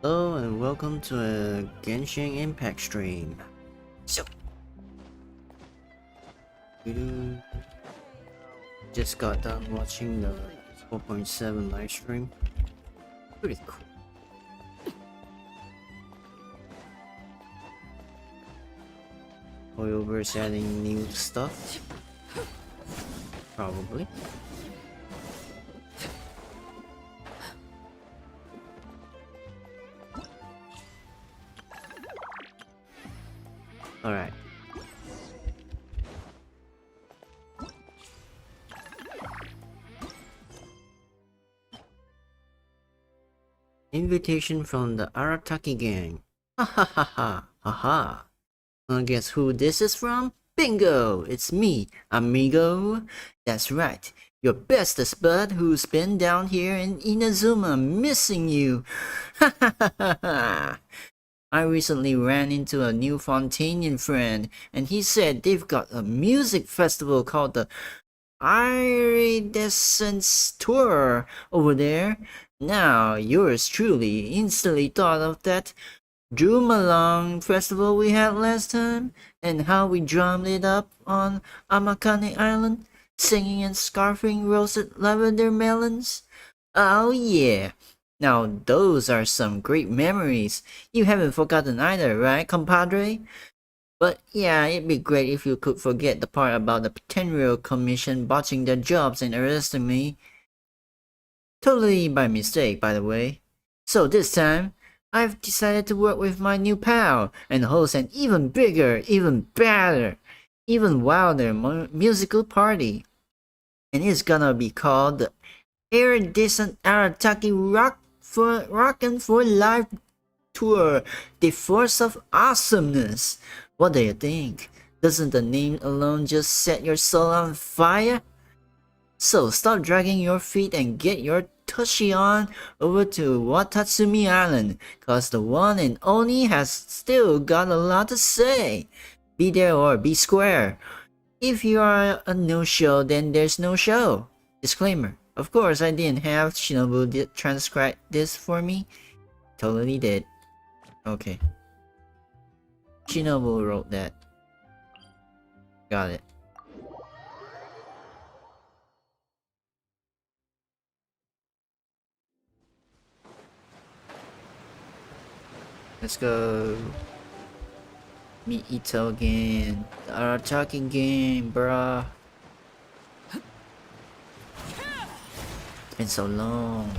Hello and welcome to a Genshin Impact stream. So, just got done watching the 4.7 live stream. Pretty cool. Oilverse adding new stuff. Probably. Alright. Invitation from the Arataki gang. Ha ha ha ha ha ha. Wanna guess who this is from? Bingo! It's me, amigo. That's right. Your bestest bud who's been down here in Inazuma missing you. Ha ha ha ha ha. I recently ran into a new Fontanian friend, and he said they've got a music festival called the Iridescence Tour over there. Now, yours truly instantly thought of that Drumalong festival we had last time, and how we drummed it up on Amakane Island, singing and scarfing roasted lavender melons. Oh yeah. Now those are some great memories. You haven't forgotten either, right, compadre? But yeah, it'd be great if you could forget the part about the Tenryou Commission botching their jobs and arresting me. Totally by mistake, by the way. So this time, I've decided to work with my new pal and host an even bigger, even better, even wilder musical party. And it's gonna be called the Iridescent Arataki Rockin' for Life Tour, the Force of Awesomeness. What do you think? Doesn't the name alone just set your soul on fire? So stop dragging your feet and get your tushy on over to Watatsumi Island, cause the one and only has still got a lot to say. Be there or be square. If you are a no-show, then there's no show. Disclaimer. Of course, I didn't have Shinobu transcribe this for me. Totally did. Okay. Shinobu wrote that. Got it. Let's go. Meet Itto again. The Arataki game, bruh. It's been so long.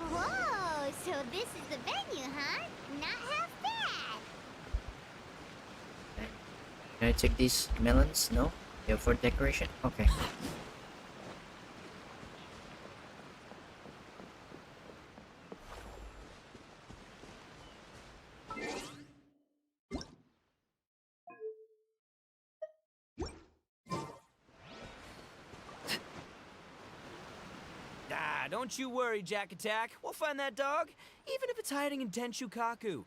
Whoa, so this is the venue, huh? Not half bad. Can I take these melons? No? They're for decoration? Okay. Don't you worry, Jack Attack. We'll find that dog, even if it's hiding in Tenshukaku.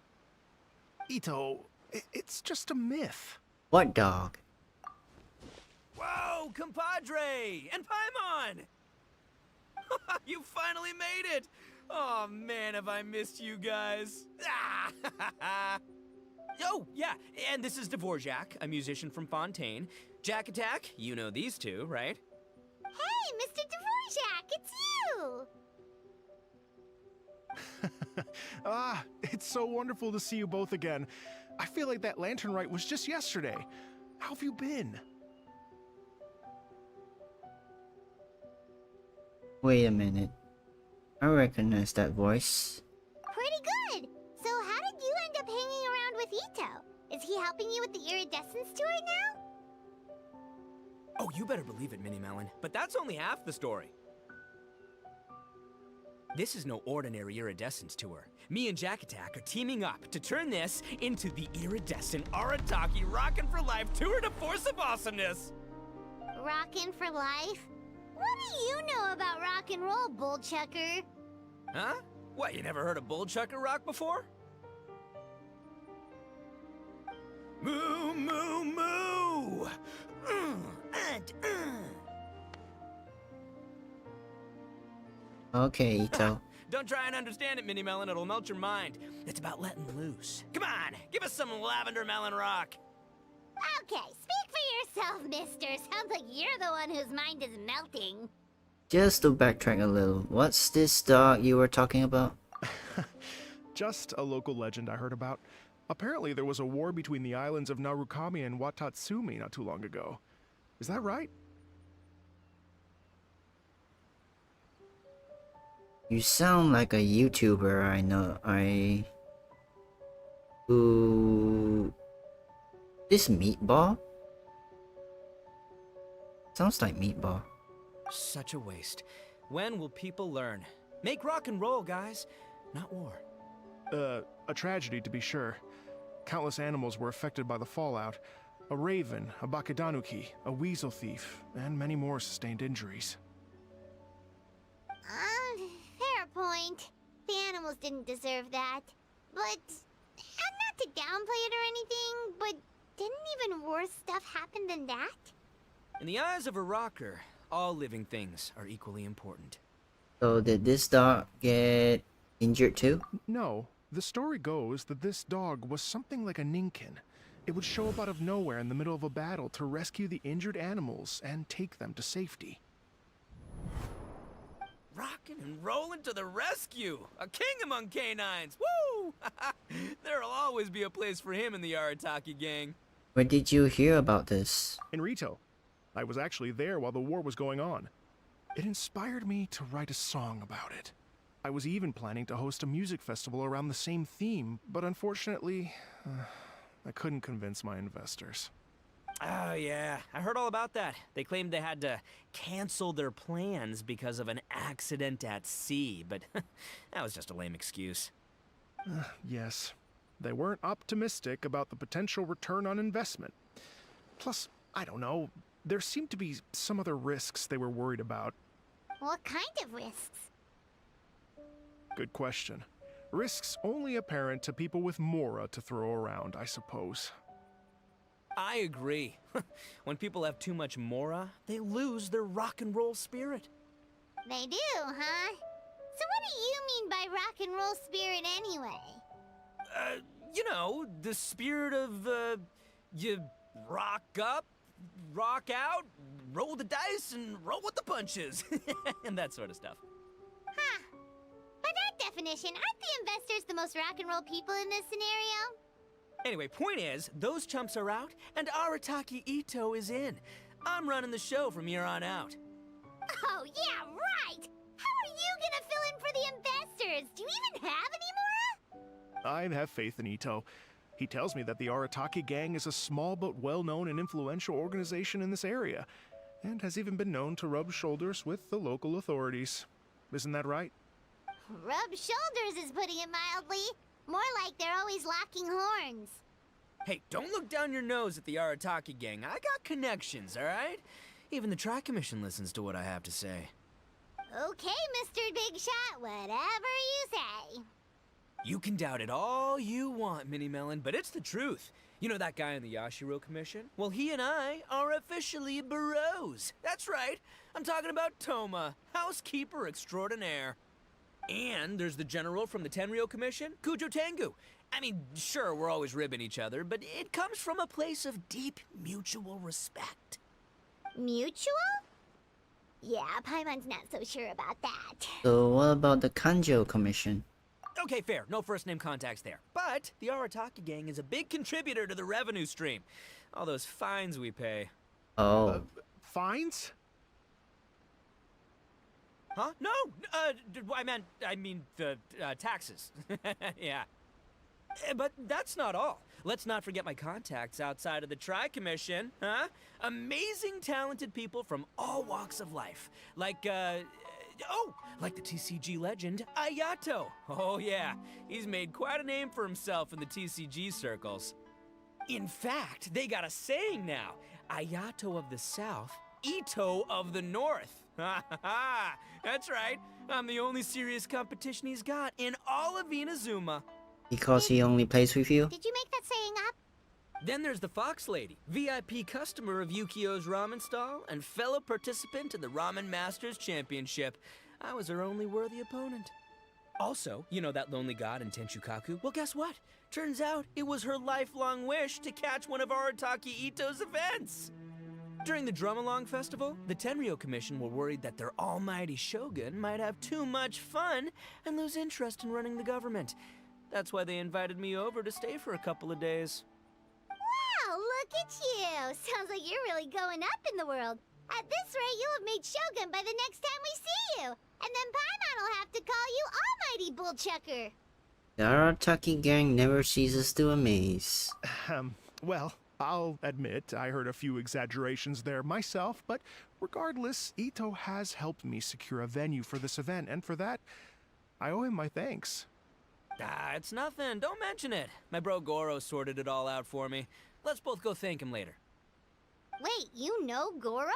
Itto, it's just a myth. What dog? Whoa, compadre! And Paimon! You finally made it! Oh man, have I missed you guys. Oh, yeah, and this is Dvorak, a musician from Fontaine. Jack Attack, you know these two, right? Hey, Mr. Dvorak, it's you! It's so wonderful to see you both again. I feel like that lantern rite was just yesterday. How have you been? Wait a minute. I recognize that voice. Pretty good. So how did you end up hanging around with Itto? Is he helping you with the Iridescence Tour now? Oh, you better believe it, Minnie Melon. But that's only half the story. This is no ordinary Iridescence Tour. Me and Jack Attack are teaming up to turn this into the Iridescent Arataki Rockin' for Life Tour de Force of Awesomeness! Rockin' for life? What do you know about rock and roll, Bullchucker? Huh? What, you never heard a Bullchucker rock before? Moo, moo, moo! Okay, Itto. Don't try and understand it, Mini Melon. It'll melt your mind. It's about letting loose. Come on, give us some lavender melon rock. Okay, speak for yourself, mister. Sounds like you're the one whose mind is melting. Just to backtrack a little, what's this dog you were talking about? Just a local legend I heard about. Apparently, there was a war between the islands of Narukami and Watatsumi not too long ago. Is that right? You sound like a YouTuber I know. Who... This Meatball? Sounds like Meatball. Such a waste. When will people learn? Make rock and roll, guys, not war. A tragedy to be sure. Countless animals were affected by the fallout. A raven, a bakedanuki, a weasel thief, and many more sustained injuries. Fair point. The animals didn't deserve that. But, not to downplay it or anything, but didn't even worse stuff happen than that? In the eyes of a rocker, all living things are equally important. So did this dog get injured too? No, the story goes that this dog was something like a ninkin. It would show up out of nowhere in the middle of a battle to rescue the injured animals and take them to safety. Rockin' and rollin' to the rescue! A king among canines! Woo! There'll always be a place for him in the Arataki gang. Where did you hear about this? In Rito. I was actually there while the war was going on. It inspired me to write a song about it. I was even planning to host a music festival around the same theme, but unfortunately, I couldn't convince my investors. Oh yeah, I heard all about that. They claimed they had to cancel their plans because of an accident at sea, but that was just a lame excuse. Yes, they weren't optimistic about the potential return on investment. Plus, I don't know, there seemed to be some other risks they were worried about. What kind of risks? Good question. Risks only apparent to people with mora to throw around, I suppose. I agree. When people have too much mora, they lose their rock and roll spirit. They do, huh? So what do you mean by rock and roll spirit anyway? You know, the spirit of, you rock up, rock out, roll the dice, and roll with the punches. And that sort of stuff. Huh. By that definition, aren't the investors the most rock and roll people in this scenario? Anyway, point is, those chumps are out, and Arataki Itto is in. I'm running the show from here on out. Oh, yeah, right! How are you gonna fill in for the investors? Do you even have any mora? I have faith in Itto. He tells me that the Arataki gang is a small but well-known and influential organization in this area, and has even been known to rub shoulders with the local authorities. Isn't that right? Rub shoulders is putting it mildly. More like they're always locking horns. Hey, don't look down your nose at the Arataki gang. I got connections, all right? Even the Tri-Commission listens to what I have to say. Okay, Mr. Big Shot, whatever you say. You can doubt it all you want, Mini Melon, but it's the truth. You know that guy in the Yashiro Commission? Well, he and I are officially bros. That's right. I'm talking about Toma, housekeeper extraordinaire. And there's the general from the Tenryo Commission, Kujo Tengu. I mean, sure, we're always ribbing each other, but it comes from a place of deep mutual respect. Mutual? Yeah, Paimon's not so sure about that. So what about the Kanjo Commission? Okay, fair. No first-name contacts there. But the Arataki gang is a big contributor to the revenue stream. All those fines we pay. Oh. Fines? Huh? No! I mean the taxes. Yeah. But that's not all. Let's not forget my contacts outside of the Tri-Commission, huh? Amazing, talented people from all walks of life. Like the TCG legend, Ayato. Oh yeah, he's made quite a name for himself in the TCG circles. In fact, they got a saying now. Ayato of the South, Itto of the North. Ha ha ha! That's right. I'm the only serious competition he's got in all of Inazuma. Because he only plays with you? Did you make that saying up? Then there's the Fox Lady, VIP customer of Yukio's ramen stall and fellow participant in the Ramen Masters Championship. I was her only worthy opponent. Also, you know that lonely god in Tenchukaku? Well, guess what? Turns out it was her lifelong wish to catch one of Arataki Itto's events. During the Drum-Along Festival, the Tenryou Commission were worried that their almighty shogun might have too much fun and lose interest in running the government. That's why they invited me over to stay for a couple of days. Wow, look at you! Sounds like you're really going up in the world. At this rate, you'll have made Shogun by the next time we see you. And then Paimon will have to call you Almighty Bullchucker. The Arataki gang never ceases to amaze. Well, I'll admit I heard a few exaggerations there myself, but regardless, Itto has helped me secure a venue for this event, and for that, I owe him my thanks. Ah, it's nothing. Don't mention it. My bro Goro sorted it all out for me. Let's both go thank him later. Wait, you know Goro?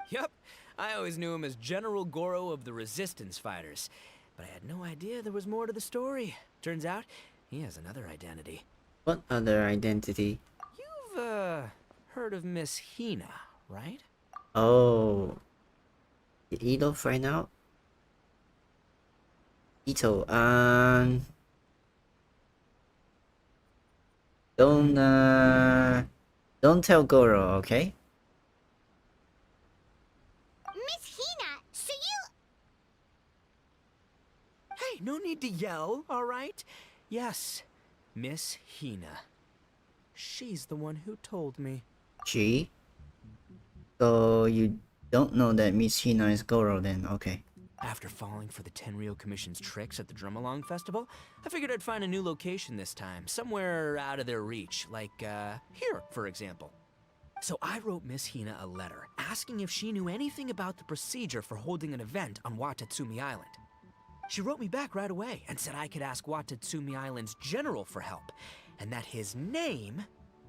Yup. I always knew him as General Goro of the Resistance Fighters. But I had no idea there was more to the story. Turns out, he has another identity. What other identity? You've, heard of Miss Hina, right? Oh. Did Itto find out? Itto, don't tell Goro, okay? Miss Hina, so you... Hey, no need to yell, all right? Yes, Miss Hina. She's the one who told me. She? So you don't know that Miss Hina is Goro then, okay. After falling for the Tenryou Commission's tricks at the Drum-Along Festival, I figured I'd find a new location this time, somewhere out of their reach, like, here, for example. So I wrote Miss Hina a letter, asking if she knew anything about the procedure for holding an event on Watatsumi Island. She wrote me back right away and said I could ask Watatsumi Island's general for help, and that his name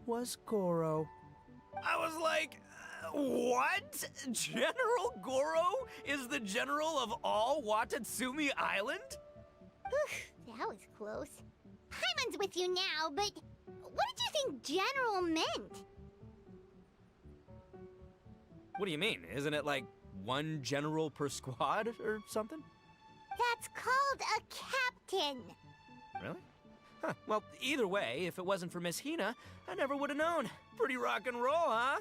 was Goro. I was like, what? General Goro is the general of all Watatsumi Island? That was close. Paimon's with you now, but what did you think General meant? What do you mean? Isn't it like one general per squad or something? That's called a captain. Really? Huh. Well, either way, if it wasn't for Miss Hina, I never would have known. Pretty rock and roll, huh?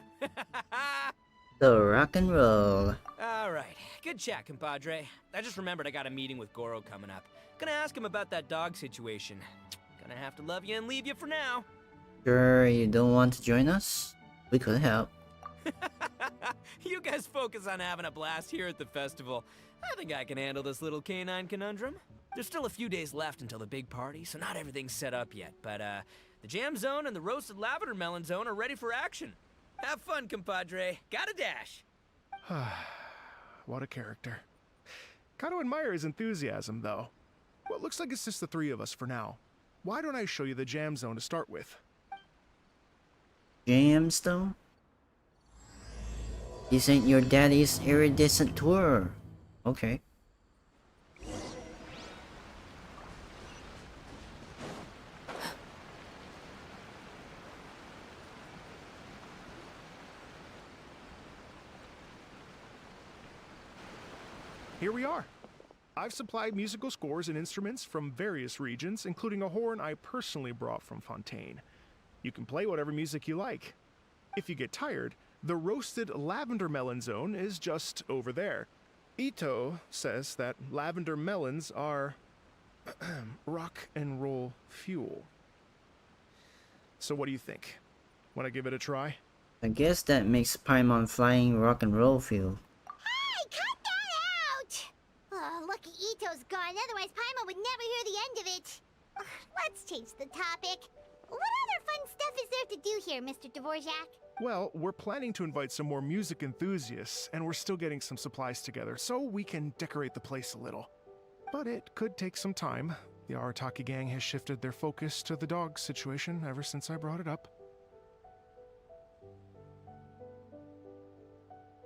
So rock and roll. All right. Good chat, compadre. I just remembered I got a meeting with Goro coming up. Gonna ask him about that dog situation. Gonna have to love you and leave you for now. Sure you don't want to join us? We could help. You guys focus on having a blast here at the festival. I think I can handle this little canine conundrum. There's still a few days left until the big party, so not everything's set up yet. But, the jam zone and the roasted lavender melon zone are ready for action. Have fun, compadre. Gotta dash. What a character. Gotta admire his enthusiasm, though. Well, it looks like it's just the three of us for now. Why don't I show you the jam zone to start with? Jamstone? This ain't your daddy's iridescent tour. Okay. Here we are. I've supplied musical scores and instruments from various regions, including a horn I personally brought from Fontaine. You can play whatever music you like. If you get tired, the roasted lavender melon zone is just over there. Itto says that lavender melons are rock and roll fuel. So what do you think? Want to give it a try? I guess that makes Paimon flying rock and roll feel. Hey, cut that out! Oh, lucky Itto's gone, otherwise Paimon would never hear the end of it. Let's change the topic. What other fun stuff is there to do here, Mr. Dvorak? Well, we're planning to invite some more music enthusiasts, and we're still getting some supplies together, so we can decorate the place a little. But it could take some time. The Arataki gang has shifted their focus to the dog situation ever since I brought it up.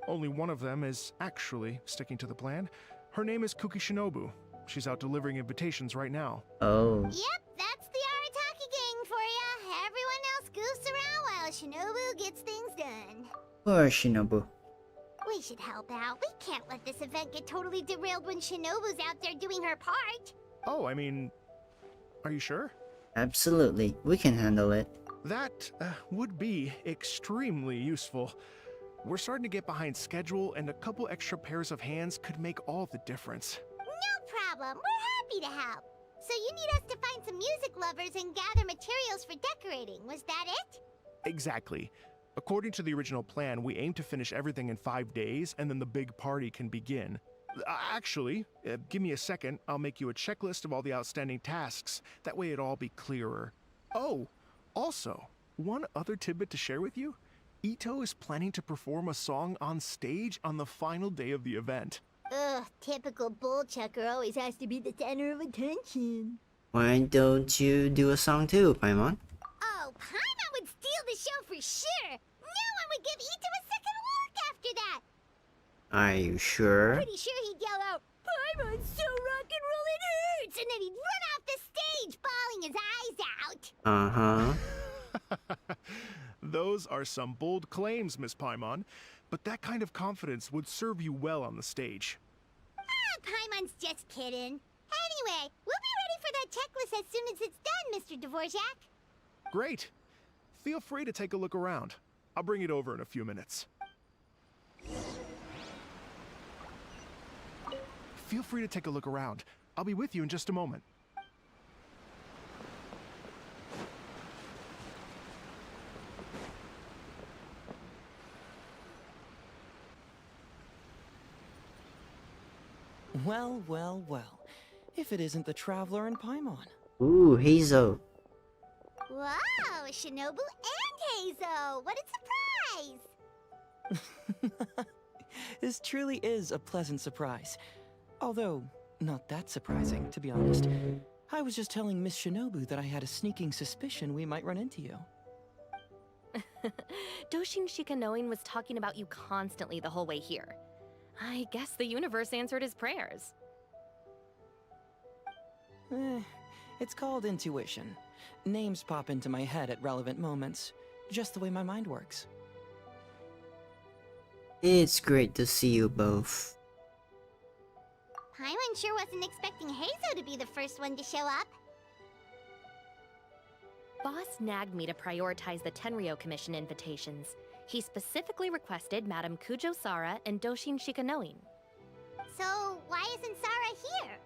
Only one of them is actually sticking to the plan. Her name is Kuki Shinobu. She's out delivering invitations right now. Oh. Yep, that's the Arataki gang for ya. Everyone else goofs around while Shinobu gets things done. Poor Shinobu. Wait, We should help out. We can't let this event get totally derailed when Shinobu's out there doing her part. Oh, I mean, are you sure? Absolutely, we can handle it. That would be extremely useful. We're starting to get behind schedule, and a couple extra pairs of hands could make all the difference. No problem. We're happy to help. So you need us to find some music lovers and gather materials for decorating. Was that it? Exactly. According to the original plan, we aim to finish everything in 5 days, and then the big party can begin. Actually, give me a second. I'll make you a checklist of all the outstanding tasks. That way it'll all be clearer. Oh, also, one other tidbit to share with you. Itto is planning to perform a song on stage on the final day of the event. Ugh, typical bull chucker always has to be the center of attention. Why don't you do a song too, Paimon? Oh, Paimon would steal the show for sure. No one would give Itto a second look after that. Are you sure? Pretty sure he'd yell out, Paimon's so rock and roll it hurts, and then he'd run off the stage, bawling his eyes out. Uh-huh. Those are some bold claims, Miss Paimon, but that kind of confidence would serve you well on the stage. Ah, Paimon's just kidding. Anyway, we'll be ready for that checklist as soon as it's done, Mr. Dvorak. Great. Feel free to take a look around. I'll bring it over in a few minutes. Feel free to take a look around. I'll be with you in just a moment. Well, well, well. If it isn't the Traveler and Paimon. Ooh, Hazel. Wow, Shinobu and Heizo! What a surprise! This truly is a pleasant surprise. Although, not that surprising, to be honest. I was just telling Miss Shinobu that I had a sneaking suspicion we might run into you. Doshin Shikanoin was talking about you constantly the whole way here. I guess the universe answered his prayers. It's called intuition. Names pop into my head at relevant moments, just the way my mind works. It's great to see you both. Paimon sure wasn't expecting Heizo to be the first one to show up. Boss nagged me to prioritize the Tenryo Commission invitations. He specifically requested Madame Kujo Sara and Doshin Shikanoin. So, why isn't Sara here?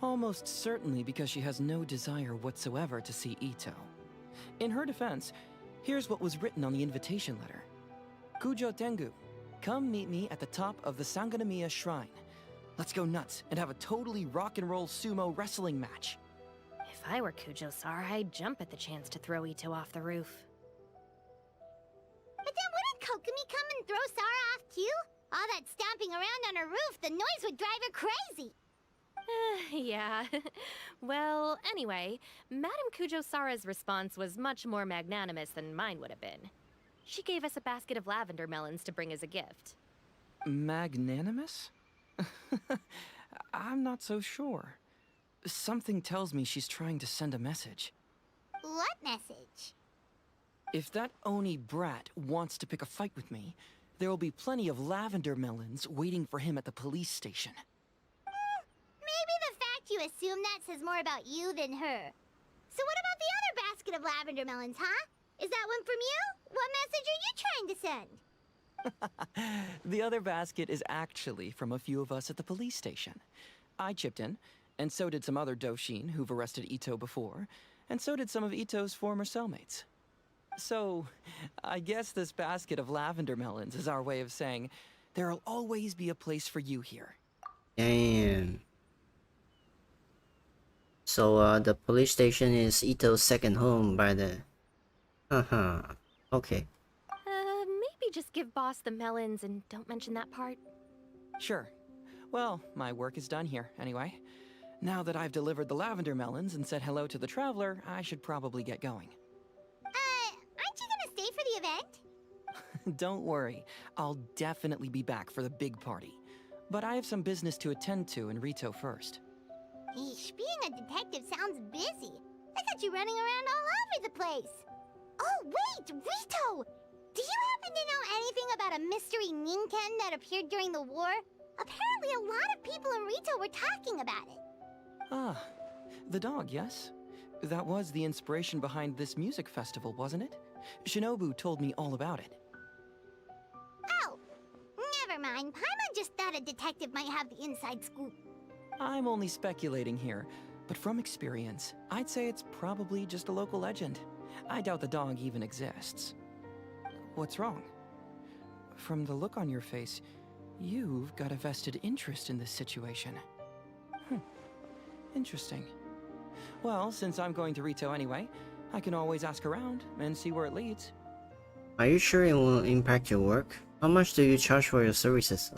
Almost certainly because she has no desire whatsoever to see Itto. In her defense, here's what was written on the invitation letter. Kujo Tengu, come meet me at the top of the Sanganamiya Shrine. Let's go nuts and have a totally rock and roll sumo wrestling match. If I were Kujo Sara, I'd jump at the chance to throw Itto off the roof. But then wouldn't Kokomi come and throw Sara off too? All that stomping around on her roof, the noise would drive her crazy. Yeah. Well, anyway, Madame Kujo Sara's response was much more magnanimous than mine would have been. She gave us a basket of lavender melons to bring as a gift. Magnanimous? I'm not so sure. Something tells me she's trying to send a message. What message? If that Oni brat wants to pick a fight with me, there will be plenty of lavender melons waiting for him at the police station. Maybe the fact you assume that says more about you than her. So what about the other basket of lavender melons, huh? Is that one from you? What message are you trying to send? The other basket is actually from a few of us at the police station. I chipped in, and so did some other Doshin who've arrested Itto before, and so did some of Itto's former cellmates. So, I guess this basket of lavender melons is our way of saying, there'll always be a place for you here. Damn. So, the police station is Itto's second home by the... Okay. Maybe just give Boss the melons and don't mention that part. Sure. Well, my work is done here, anyway. Now that I've delivered the lavender melons and said hello to the Traveler, I should probably get going. Aren't you gonna stay for the event? Don't worry, I'll definitely be back for the big party. But I have some business to attend to in Rito first. Eesh, being a detective sounds busy. I got you running around all over the place. Oh, wait! Rito! Do you happen to know anything about a mystery Ninken that appeared during the war? Apparently a lot of people in Rito were talking about it. Ah, the dog, yes? That was the inspiration behind this music festival, wasn't it? Shinobu told me all about it. Oh, never mind. Paimon just thought a detective might have the inside scoop. I'm only speculating here, but from experience, I'd say it's probably just a local legend. I doubt the dog even exists. What's wrong? From the look on your face, you've got a vested interest in this situation. Interesting. Well, since I'm going to Rito anyway, I can always ask around and see where it leads. Are you sure it won't impact your work? How much do you charge for your services?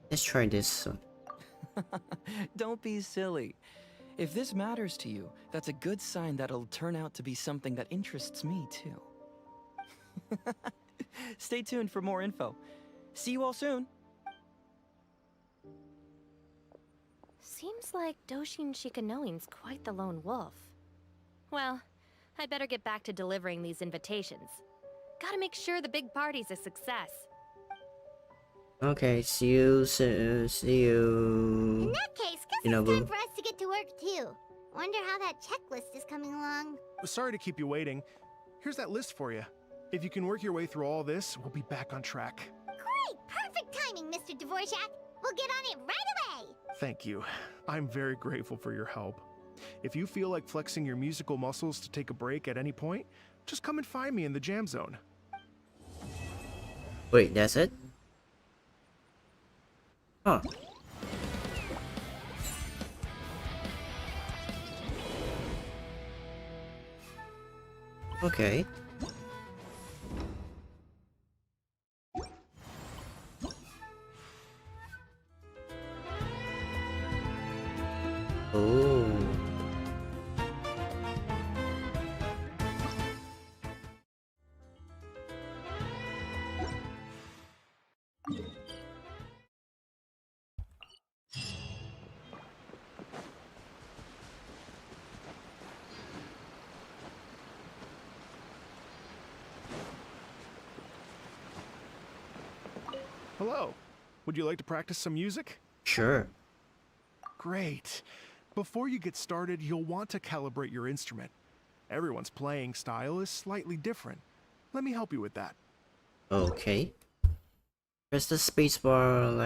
Let's try this. Don't be silly. If this matters to you, that's a good sign that it'll turn out to be something that interests me too. Stay tuned for more info. See you all soon. Seems like Doshin Shikanoin's quite the lone wolf. Well, I'd better get back to delivering these invitations. Gotta make sure the big party's a success. Okay, see you. In that case, guess You know, it's time Boo. for us to get to work too. Wonder how that checklist is coming along. Sorry to keep you waiting. Here's that list for you. If you can work your way through all this, we'll be back on track. Great! Perfect timing, Mr. Dvorak. We'll get on it right away! Thank you. I'm very grateful for your help. If you feel like flexing your musical muscles to take a break at any point, just come and find me in the jam zone. Wait, that's it? Huh. Okay. Oh. Hello. Would you like to practice some music? Sure. Great. Before you get started, you'll want to calibrate your instrument. Everyone's playing style is slightly different. Let me help you with that. Okay. Press the spacebar.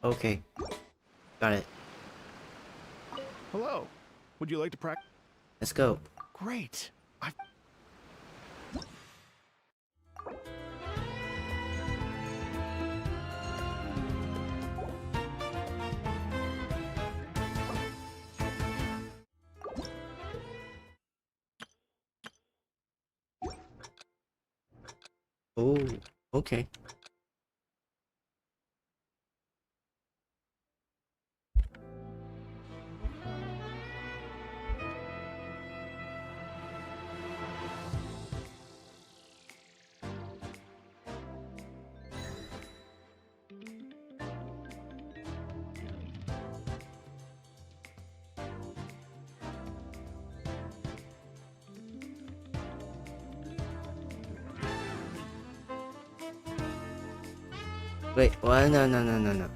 Okay. Got it. Hello. Would you like to practice? Let's go. Great. Oh, okay. Wait, what? No.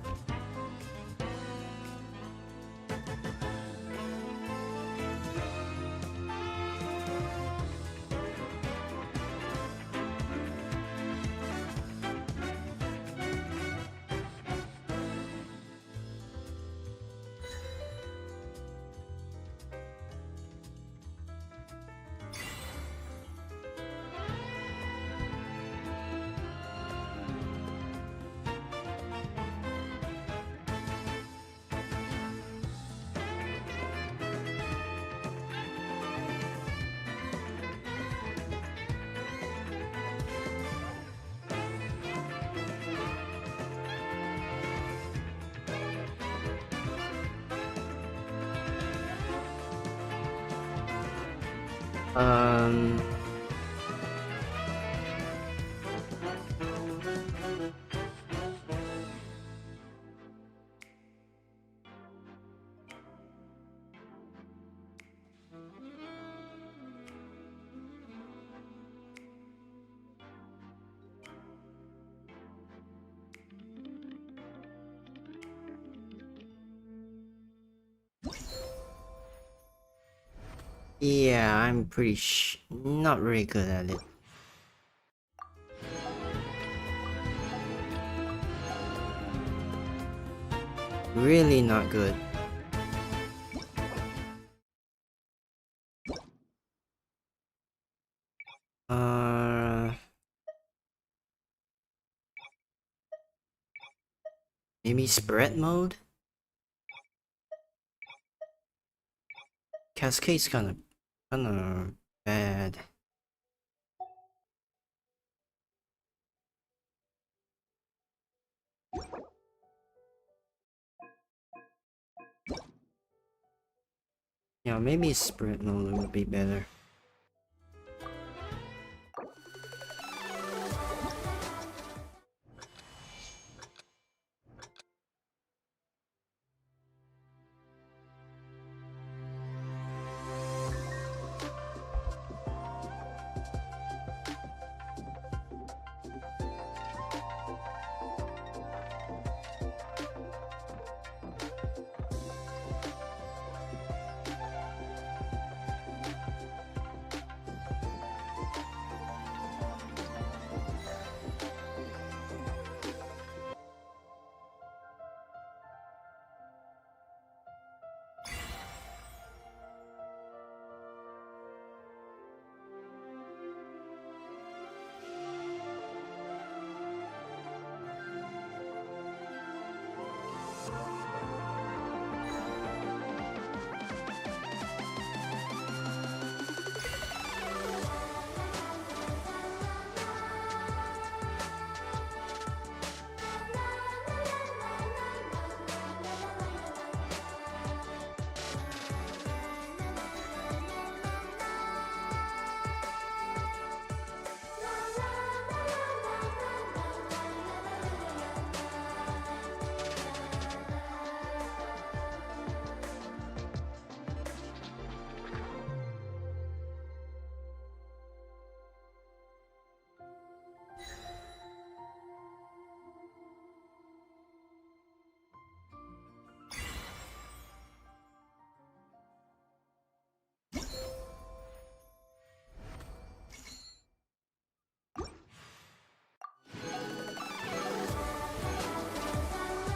Yeah, I'm pretty not very good at it. Really not good. Maybe spread mode? Cascade's kinda bad. Yeah, maybe spread mode would be better.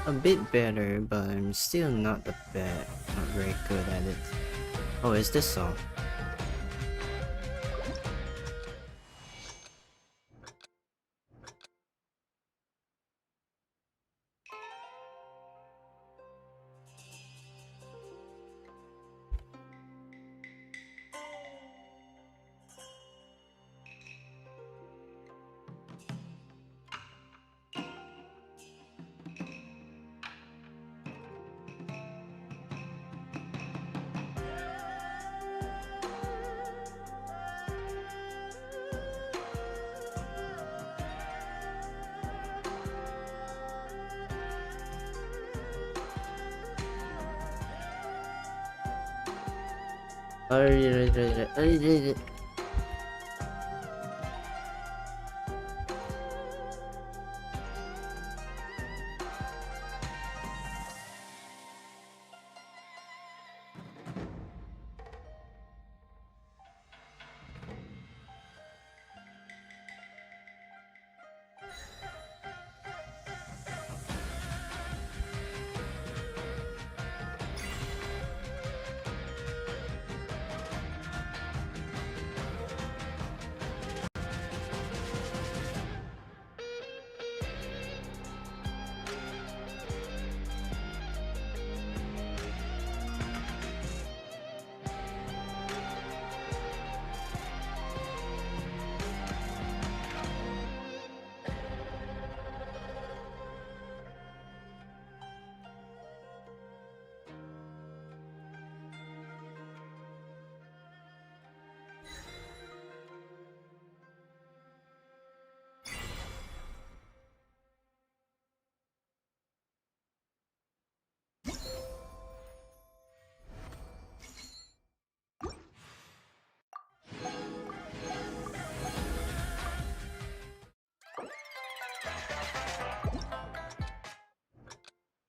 A bit better, but I'm still not very good at it. Oh, is this song?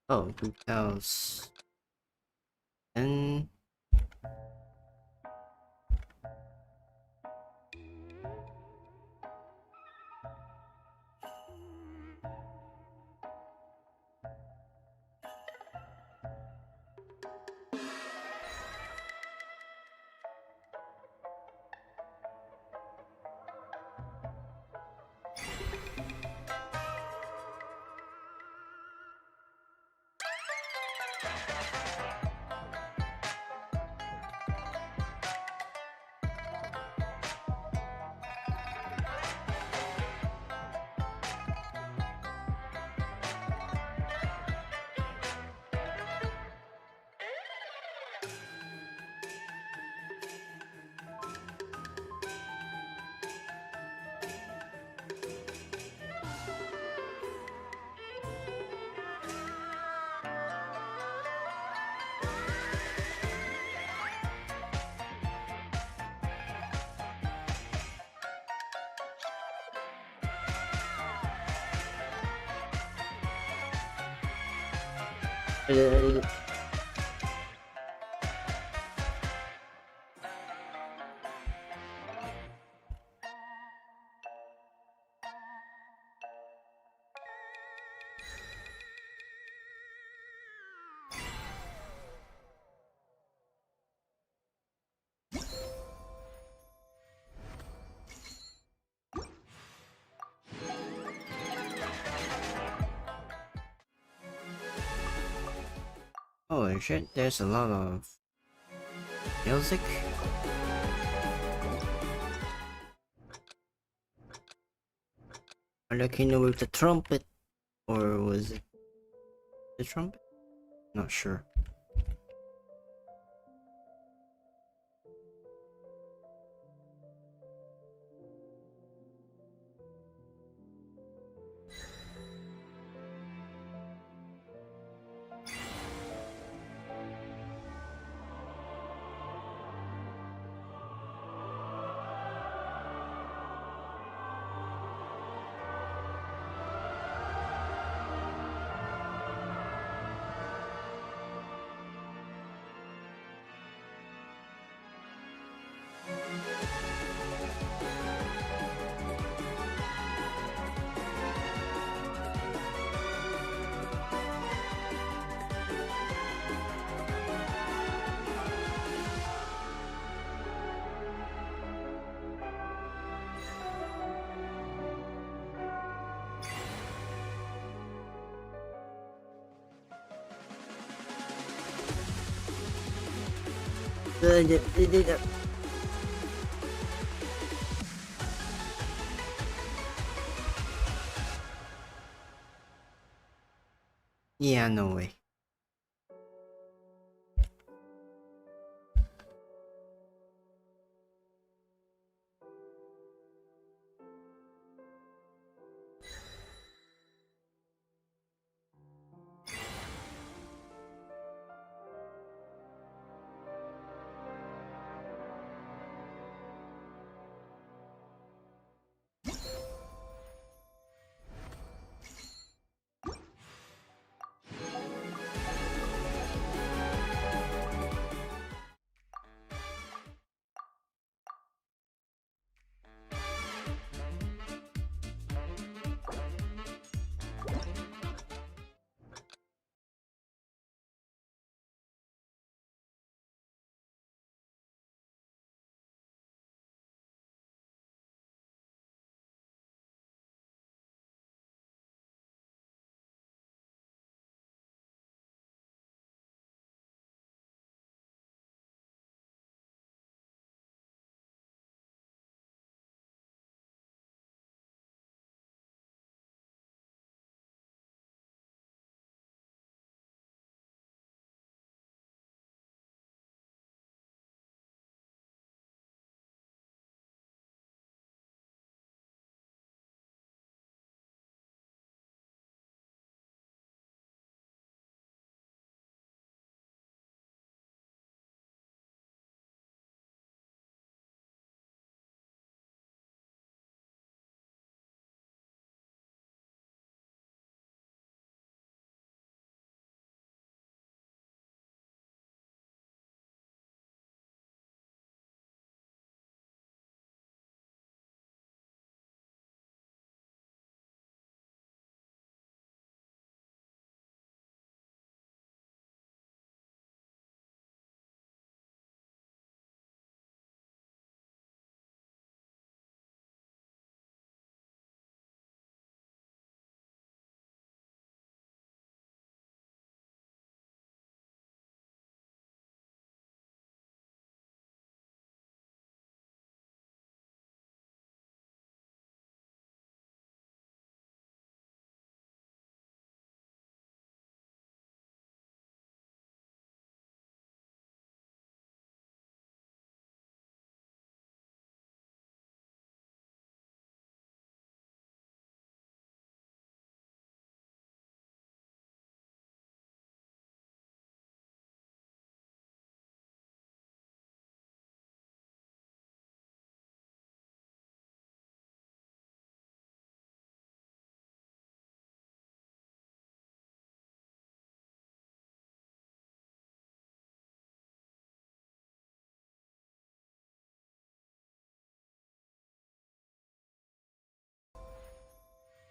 Oh, 2000. Uh, Holy shit, there's a lot of music. Are they kind of with the trumpet? Or was it the trumpet? Not sure. Yeah, no way.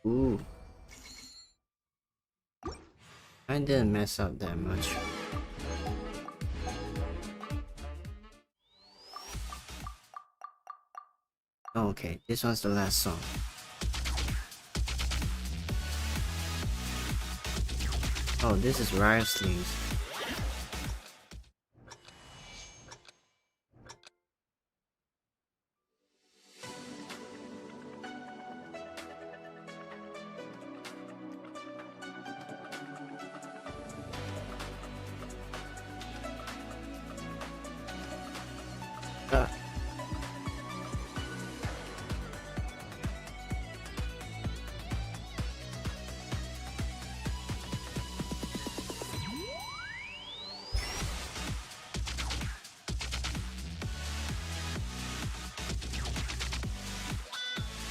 Ooh. I didn't mess up that much. Okay, this was the last song. Oh, this is Riot Sleeves. Ah.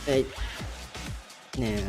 Hey. Nah.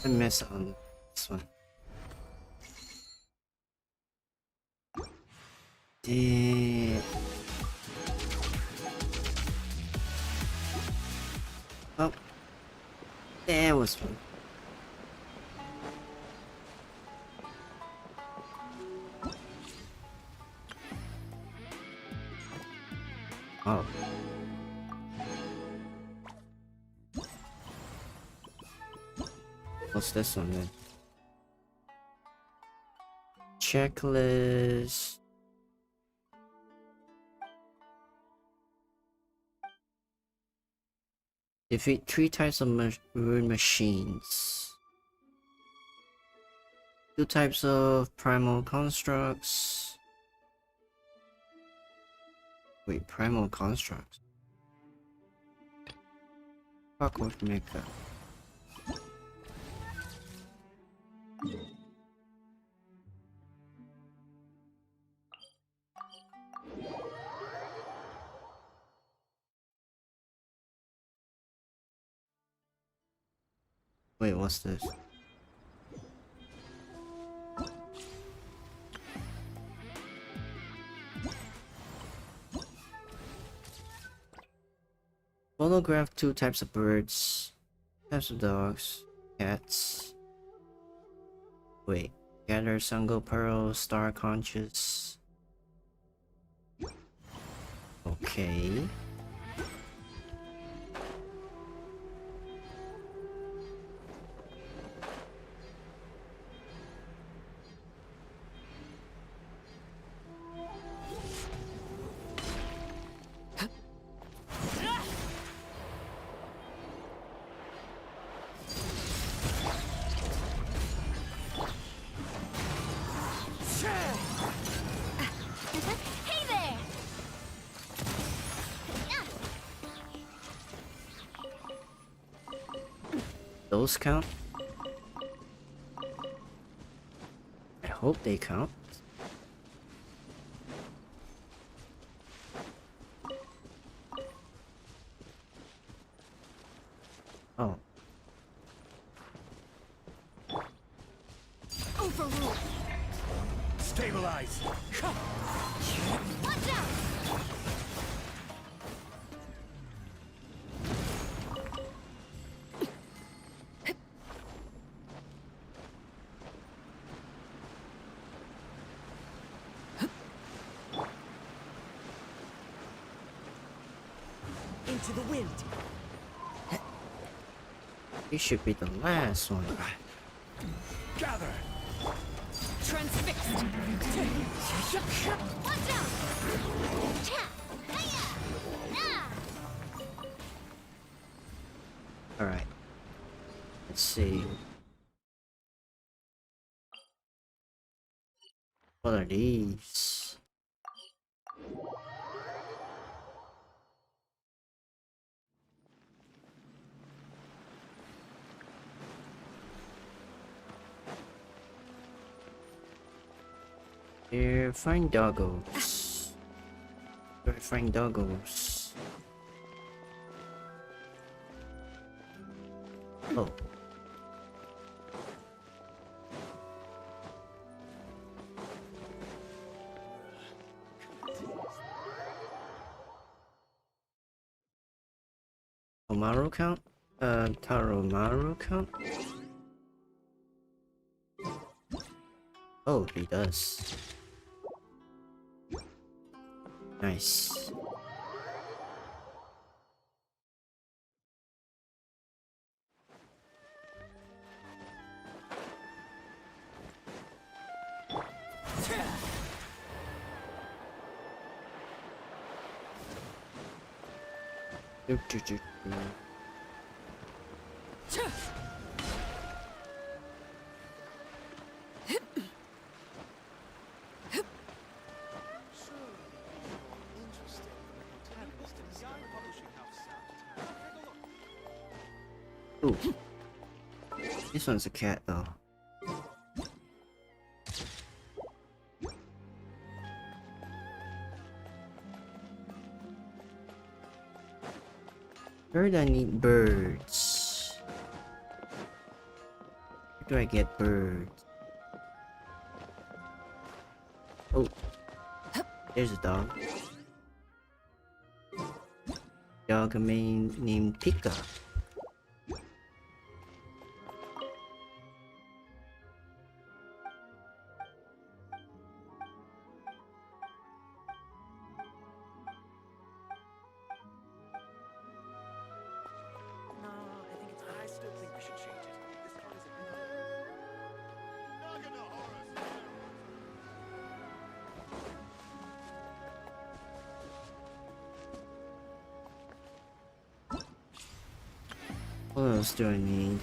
I messed on this one. Damn. Oh, there was one. Oh. What's this one then? Checklist. Defeat 3 types of rune machines. 2 types of primal constructs. Wait, primal constructs? Fuck would make that? Wait, what's this? Photograph 2 types of birds, types of dogs, cats. Wait, gather Sungo Pearl, Star Conscious. Okay. Hey there! Those count? I hope they count. Oh. Overruled. Stabilize. Watch out! Into the wind. You should be the last one. Gather. Transfixed. Watch out! Cha! Hiya! Ah! Alright. Let's see. What are these? Here, find doggos. Where find doggos? Oh. Omaru count? Taromaru count? Oh, he does. Nice. Ooh. This one's a cat though. Heard I need birds. Where do I get birds? Oh. There's a dog. Dog named Pika. What else do I need?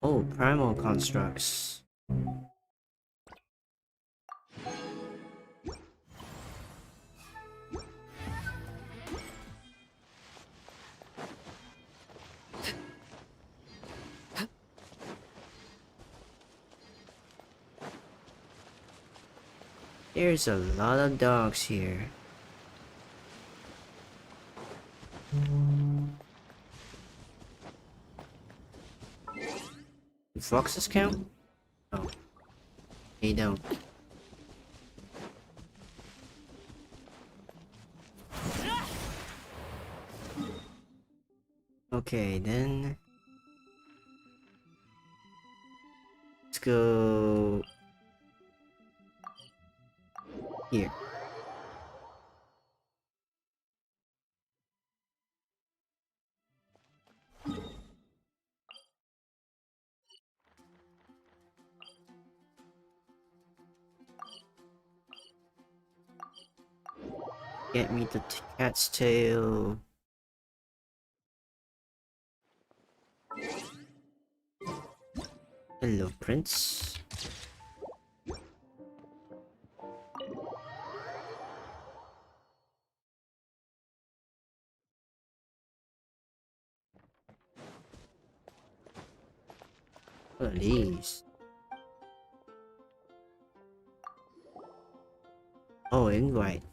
Oh, primal constructs. There's a lot of dogs here. Do foxes count? No. They don't. Okay, then. Let's go here. Get me the cat's tail. Hello, Prince. What are these? Oh, invite.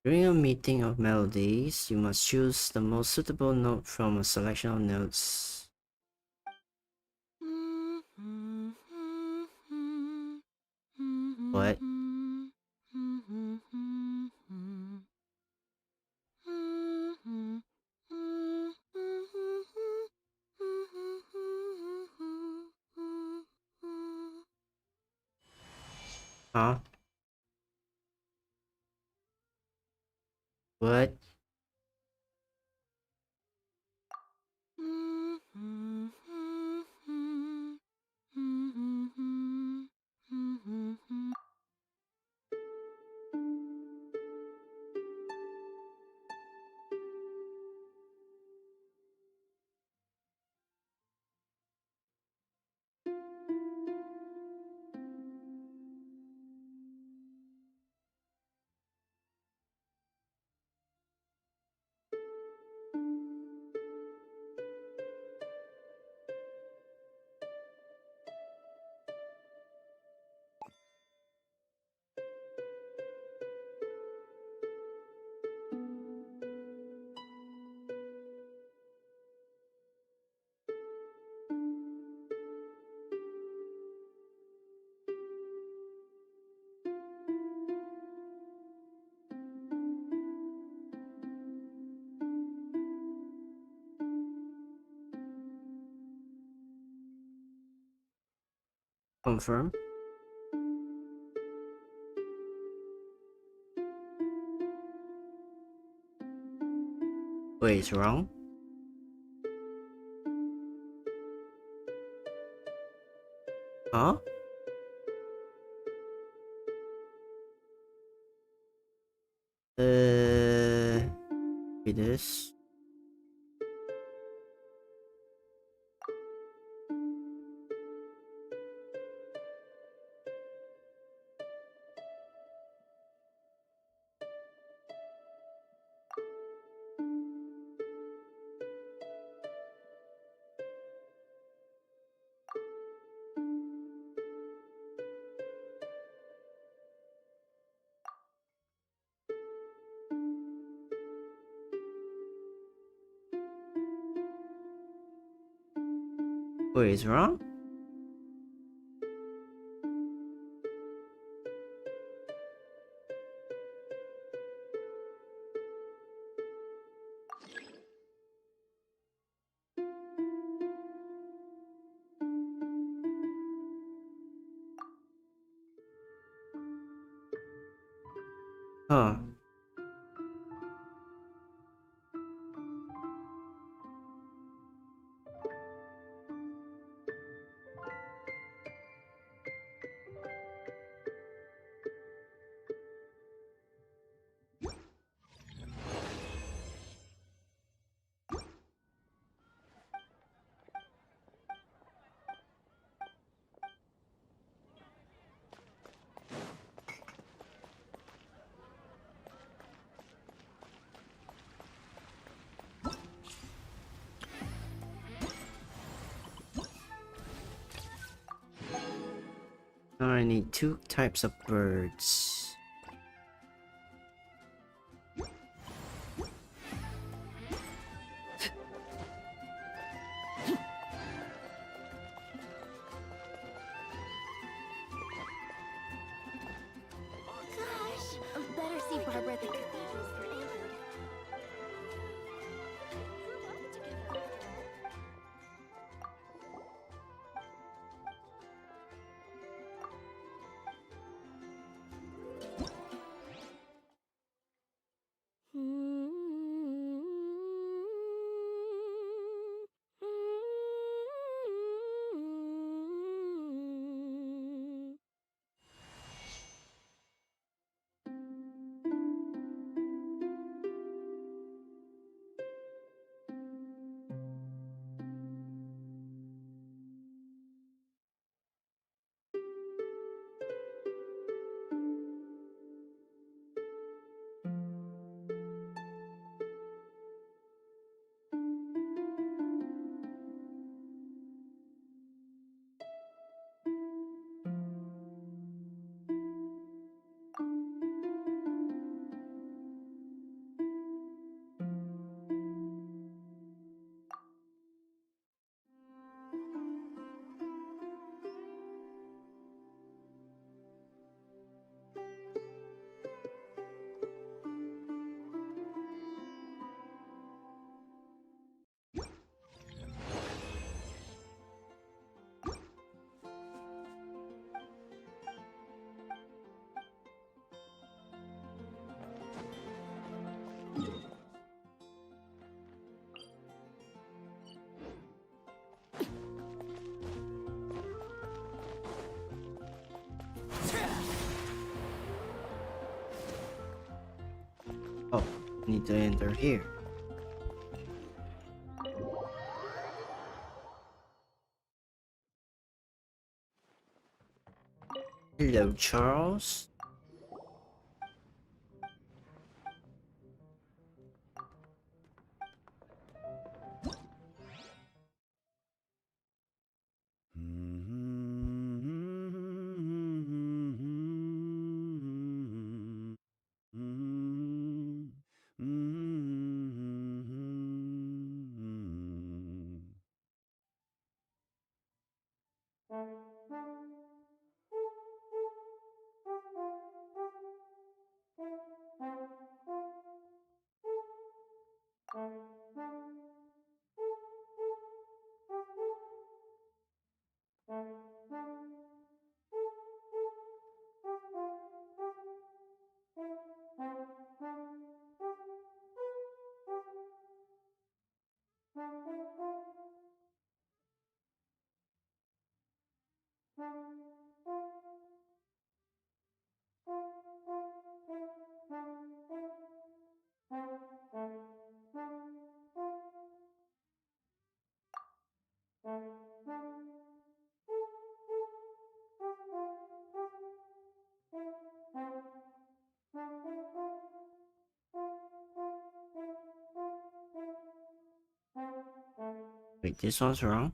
During a meeting of melodies, you must choose the most suitable note from a selection of notes. What? Huh? What? Confirm? Wait, it's wrong? Huh? It is. Wait, it's wrong? Huh. Now I need 2 types of birds. Gosh, better see Barbara at the cathedral for anchored. Oh, I need to enter here. Hello, Charles. Wait, this one's wrong.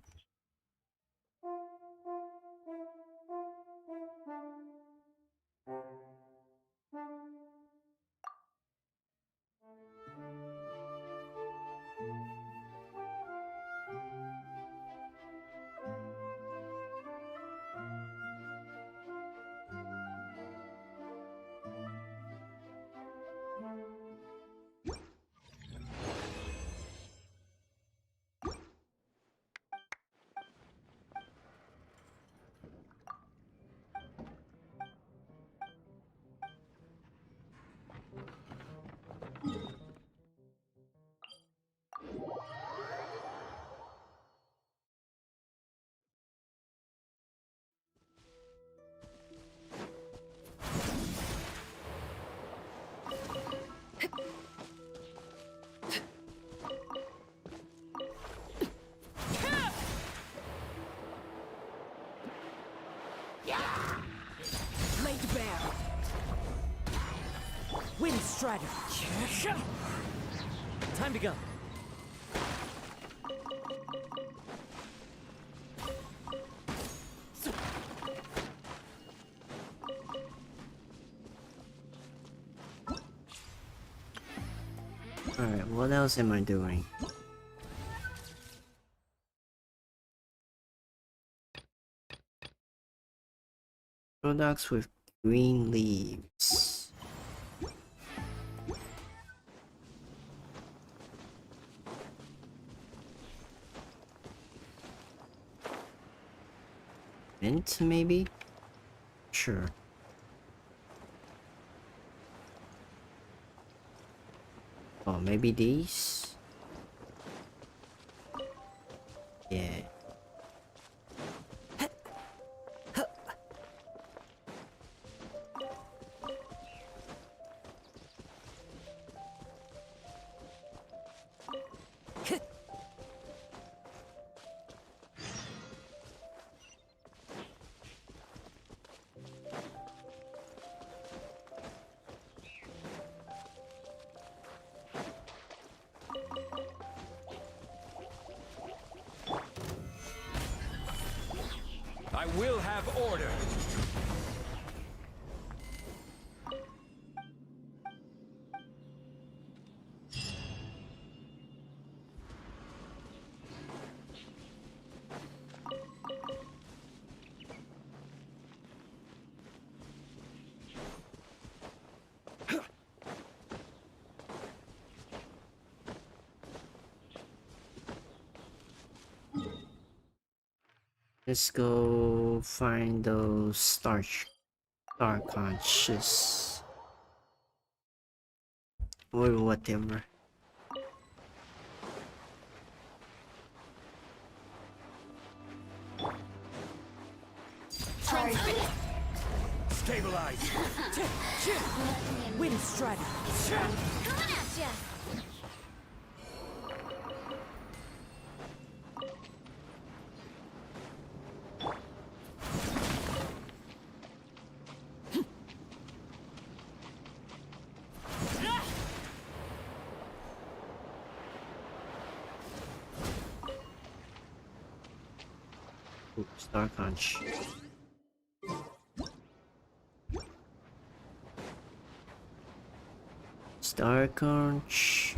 Laid bare. Wind strider. Time to go. Alright, what else am I doing? Products with green leaves. Mint, maybe? Sure. Oh, maybe these? Yeah. I will have order. Let's go find those star conscious or whatever. Stabilize. Wind strider. Come on Ooh, Star Conch. Star Conch.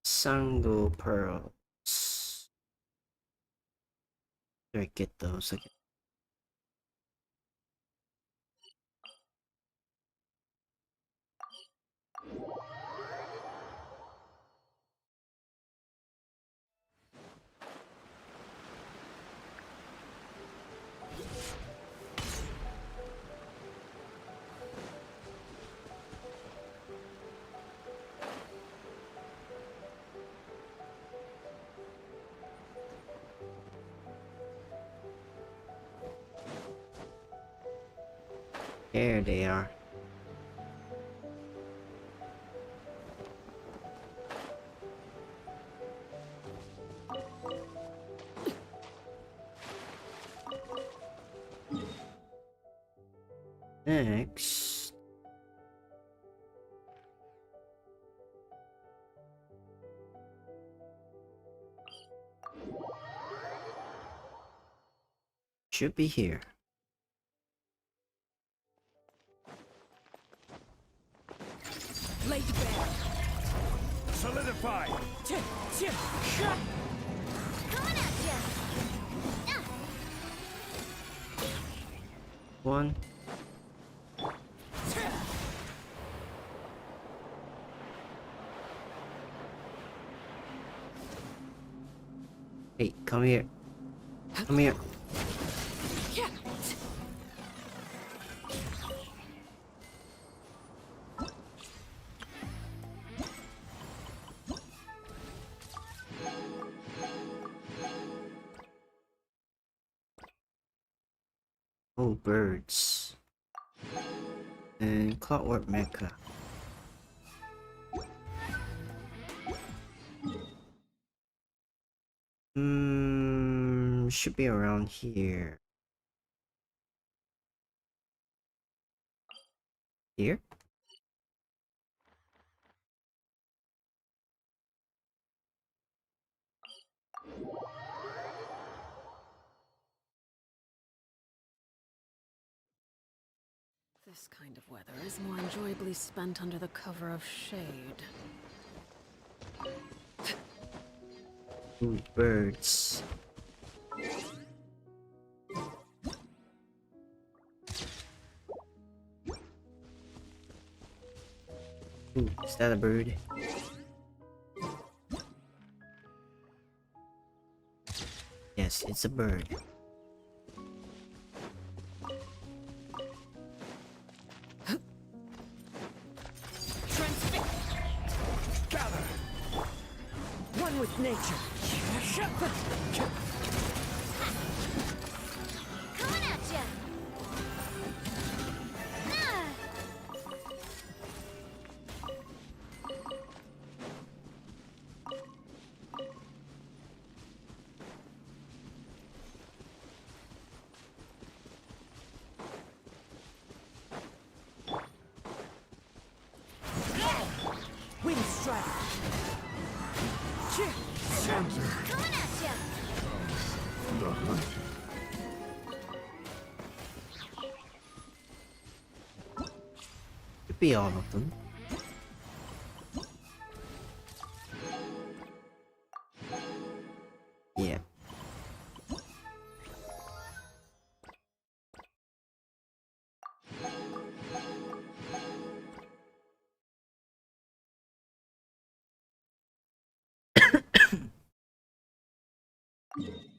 Sango pearls. Should I get those again? There they are. Next, should be here. Laid bare. Solidify! Coming at ya! One. Hey, come here. Come here. Oh, birds. And clockwork mecha. Should be around here. Here? This kind of weather is more enjoyably spent under the cover of shade. Ooh, birds. Ooh, is that a bird? Yes, it's a bird. Gather! One with nature. Coming at ya! Ah! Wind strider. Coming at ya! Could be all of them. Yeah.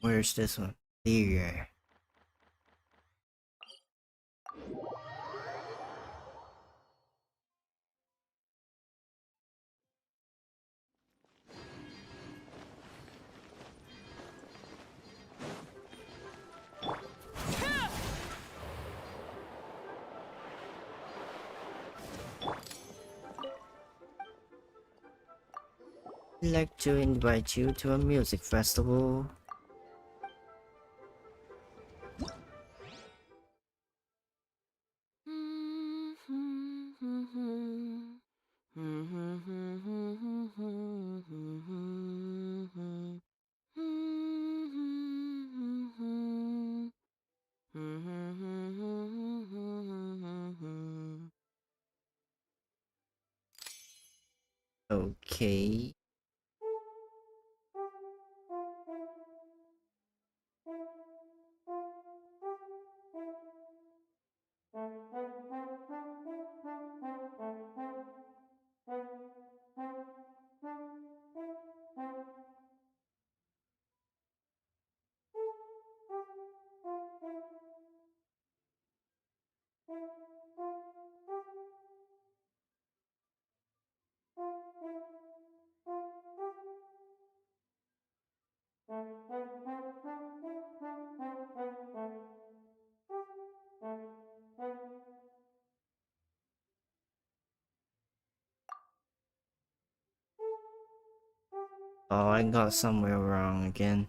Where's this one? Here. I'd like to invite you to a music festival. Okay. Oh, I got somewhere wrong again.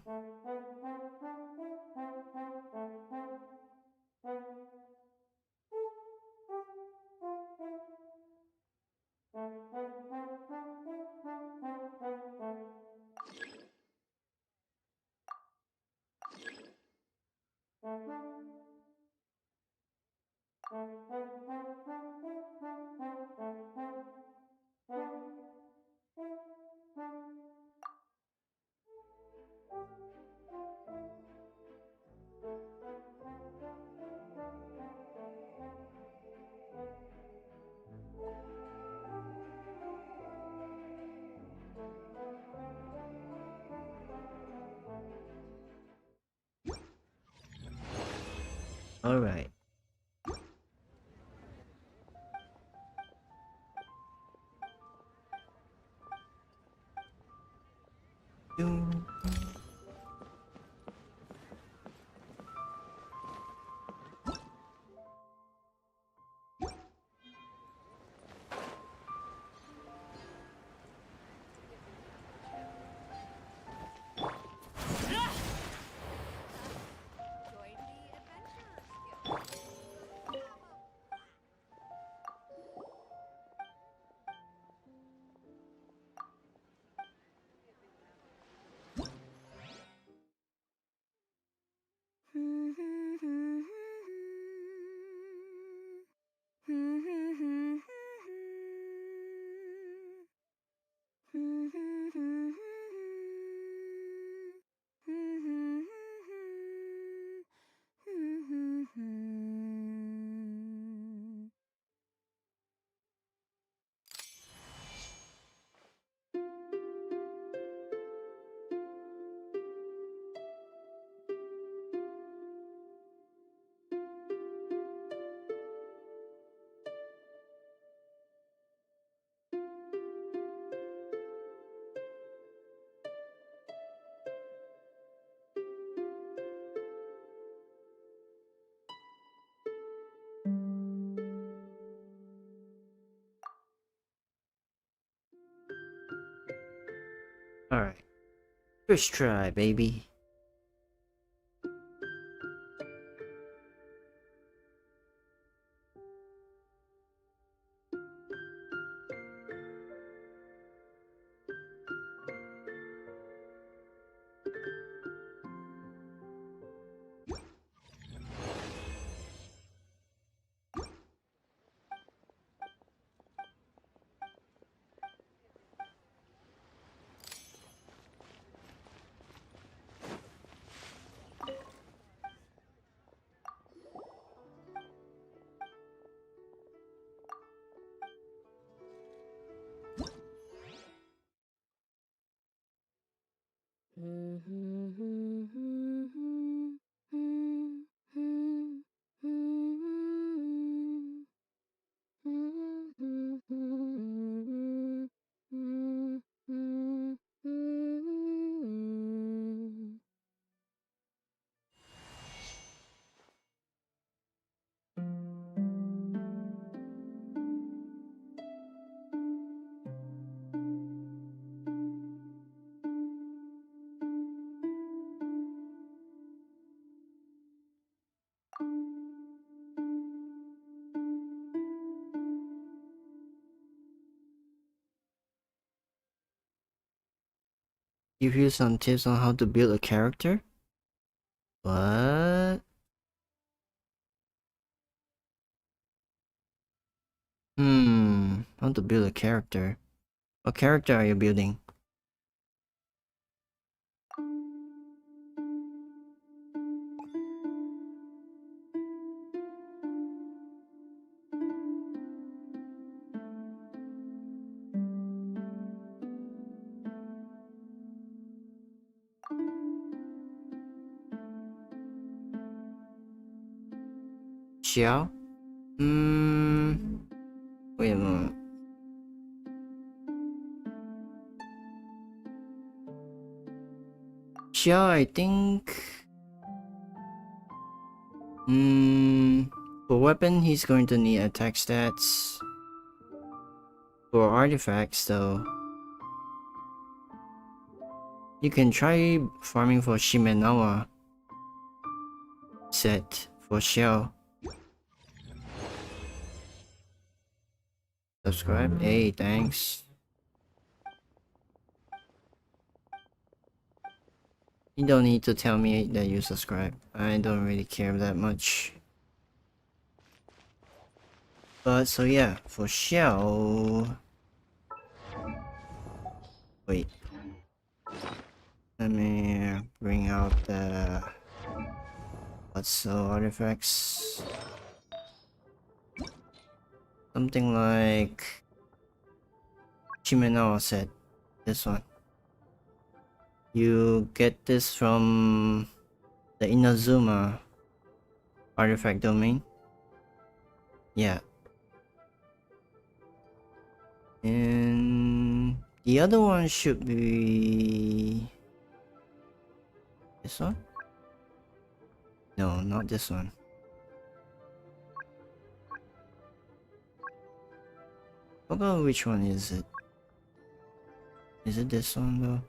Alright. Alright. First try, baby. Give you some tips on how to build a character? What? How to build a character? What character are you building? Xiao? Wait a moment. Xiao, I think. For weapon, he's going to need attack stats. For artifacts, though, you can try farming for Shimenawa set for Xiao. Subscribe? Hey, thanks. You don't need to tell me that you subscribe. I don't really care that much. But so yeah, for Xiao. Wait. Let me bring out the what's artifacts. Something like Chimenawa set. This one. You get this from the Inazuma artifact domain. Yeah. And the other one should be this one? No, not this one. Forgot which one is it. Is it this one though?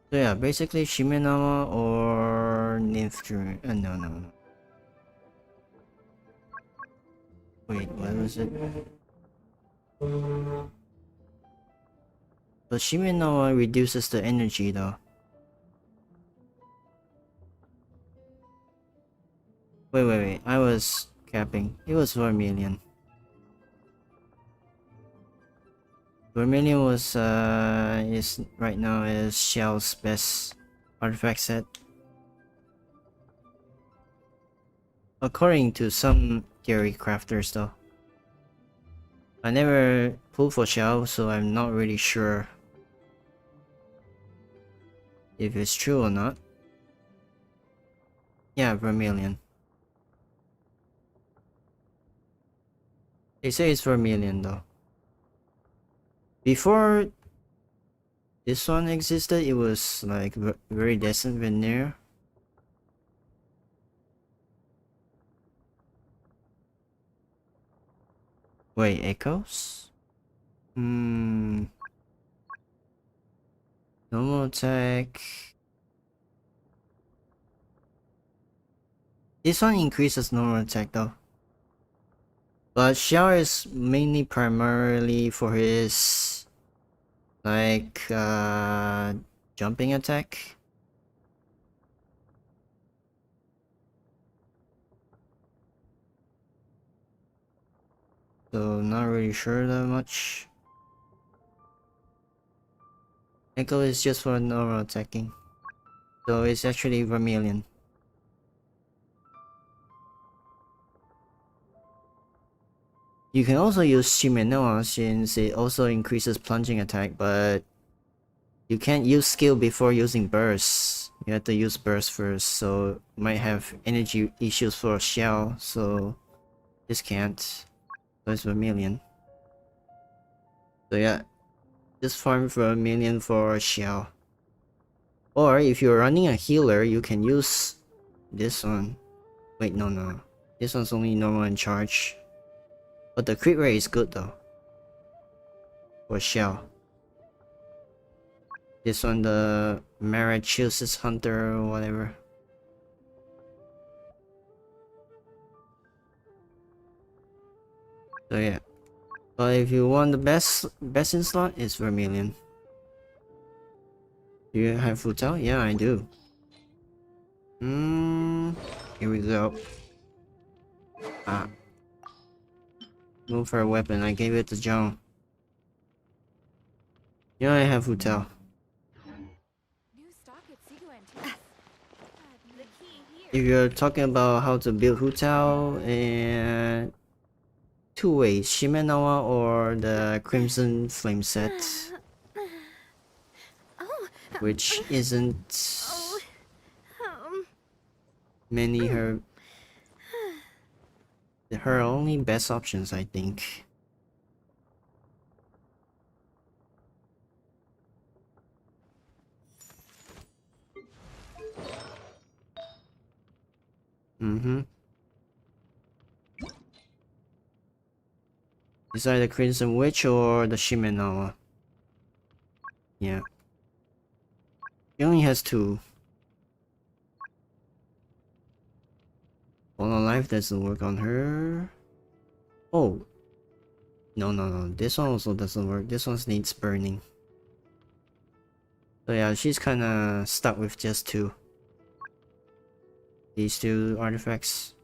So yeah, basically Shimenawa or Nymph Dream. No. Wait, what was it? But Shimenawa reduces the energy though. Wait, I was capping. It was Vermilion. Vermilion was is right now is Xiao's best artifact set. According to some theory crafters though. I never pulled for Xiao, so I'm not really sure if it's true or not. Yeah, Vermilion. They say it's Vermilion though. Before this one existed, it was like very decent veneer. Wait, echoes? Normal attack. This one increases normal attack though. But Xiao is mainly primarily for his like jumping attack. So not really sure that much. Echo is just for normal attacking. So it's actually Vermilion. You can also use Shimenoa since it also increases plunging attack, but you can't use skill before using burst. You have to use burst first, so might have energy issues for Xiao, so this can't. So it's Vermilion. So yeah, just farm Vermilion for Xiao. Or if you're running a healer, you can use this one. Wait, no. This one's only normal and charge. But the crit rate is good though. For Xiao. This one, the Marachusetts Hunter or whatever. So yeah. But if you want the best in slot, it's Vermilion. Do you have Futal? Yeah, I do. Here we go. Move her weapon. I gave it to John. Yeah, I have hotel. If you're talking about how to build hotel and two ways, Shimenawa or the Crimson Flame set, which isn't many her only best options, I think. It's either Crimson Witch or the Shimenawa. Yeah. He only has two. Fall on Life doesn't work on her. Oh. No. This one also doesn't work. This one needs burning. So yeah, she's kinda stuck with just two. These two artifacts.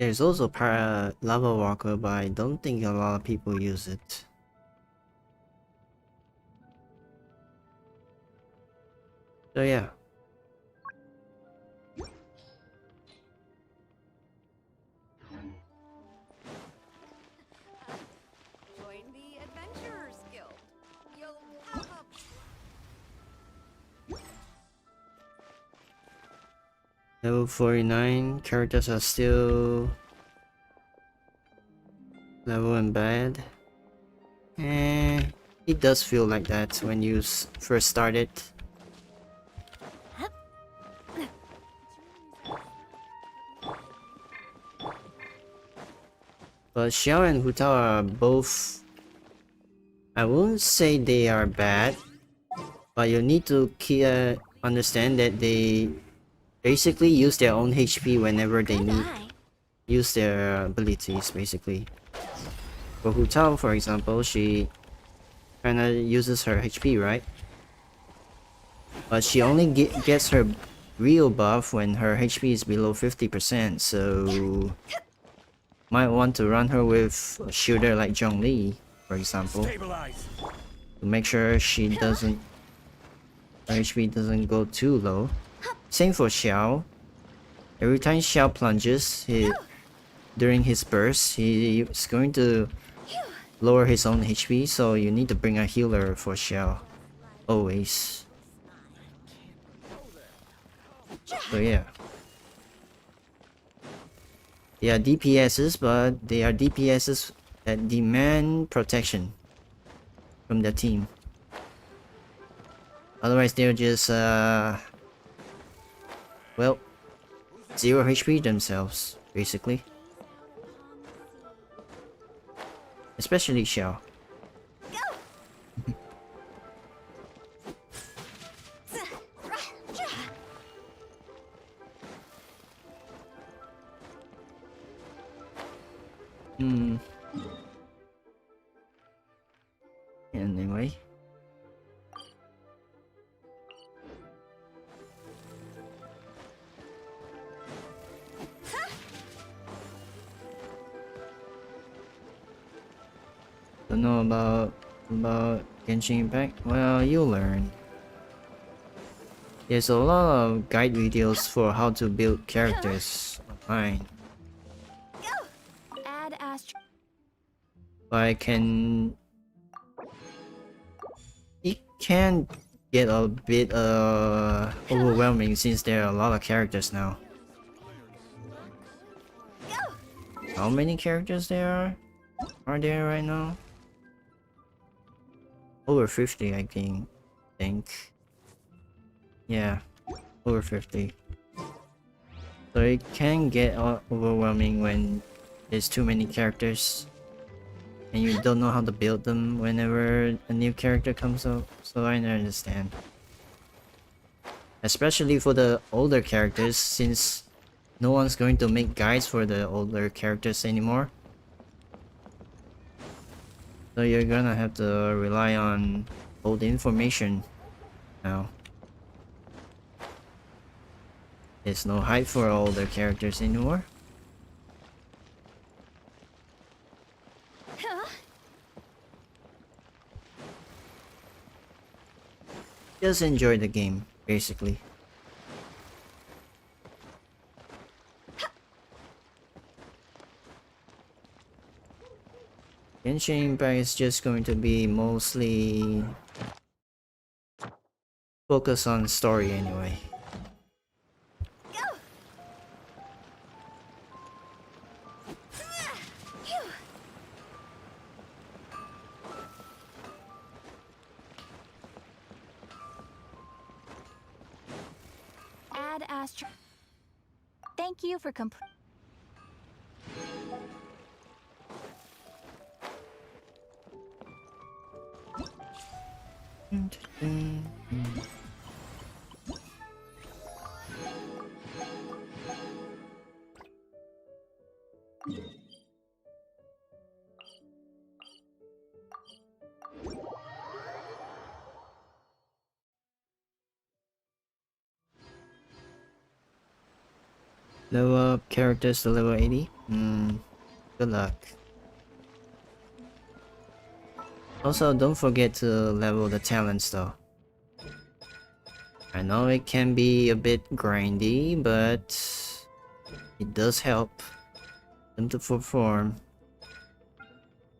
There's also Lava Walker, but I don't think a lot of people use it. So yeah. Join the Adventurers Guild. You'll have a Level 49 characters are still level and bad. It does feel like that when you first start it. But Xiao and Hu Tao are both... I wouldn't say they are bad, but you need to understand that they basically use their own HP whenever they need use their abilities, basically. For Hu Tao, for example, she kinda uses her HP, right? But she only gets her real buff when her HP is below 50%, so might want to run her with a shooter like Zhongli, for example, to make sure she doesn't her HP doesn't go too low. Same for Xiao. Every time Xiao plunges during his burst, he is going to lower his own HP, so you need to bring a healer for Xiao. Always. So yeah. They are DPSs, but they are DPSs that demand protection from the team. Otherwise they're just well, 0 HP themselves, basically. Especially Xiao. Anyway. Don't know about Genshin Impact? Well, you'll learn. There's a lot of guide videos for how to build characters online. Add But it can get a bit overwhelming since there are a lot of characters now. How many characters there are there right now? Over 50, I think. Yeah, over 50. So it can get overwhelming when there's too many characters. and you don't know how to build them whenever a new character comes up, so I understand. Especially for the older characters, since no one's going to make guides for the older characters anymore. So you're gonna have to rely on old information now. There's no hype for older characters anymore. Just enjoy the game, basically. Genshin Impact is just going to be mostly focused on story anyway. Add Astro. Thank you for Level up characters to level 80? Good luck. Also, don't forget to level the talents though. I know it can be a bit grindy, but it does help them to perform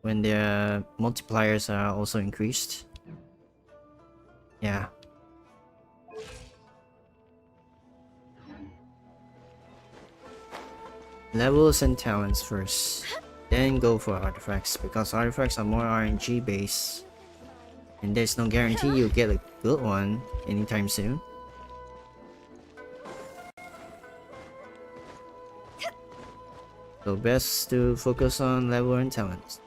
when their multipliers are also increased. Yeah. Levels and talents first, then go for artifacts, because artifacts are more RNG based, and there's no guarantee you'll get a good one anytime soon. So best to focus on level and talents.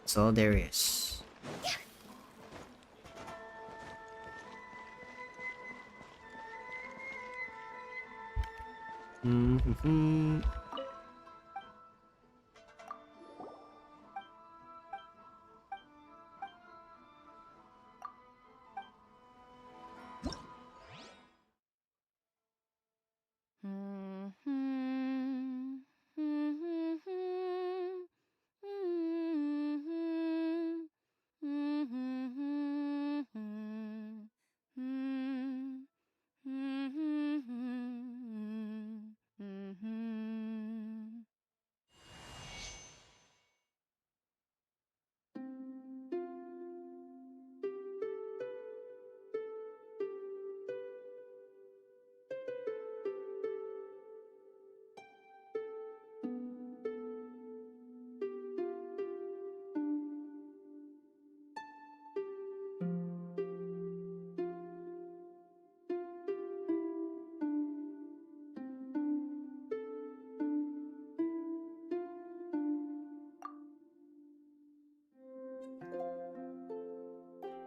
That's all there is.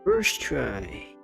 First try.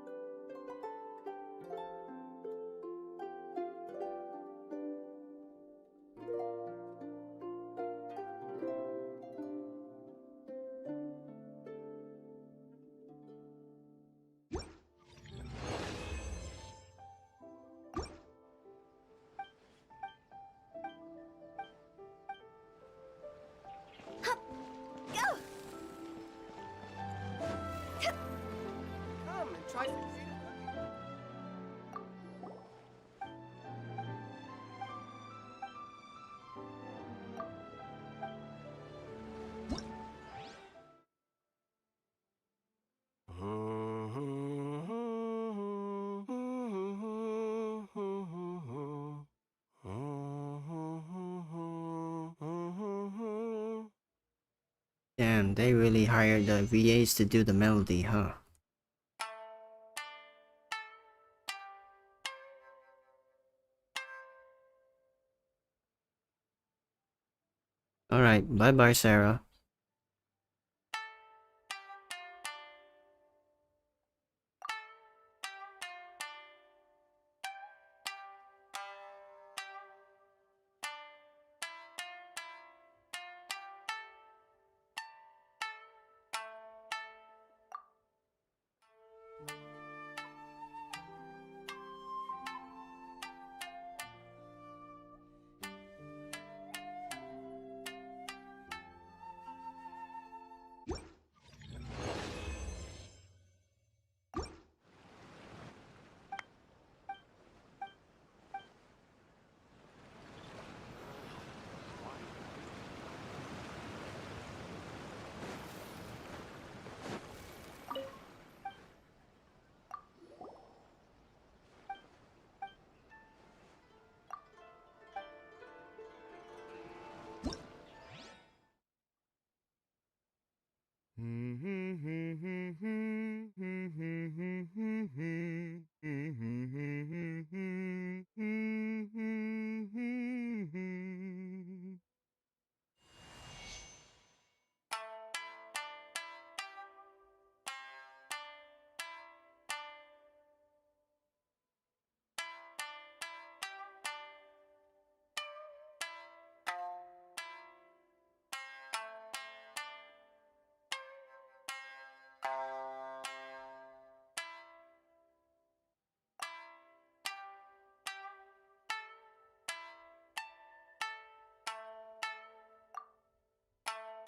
Damn, they really hired the VAs to do the melody, huh? Alright, bye bye Sarah.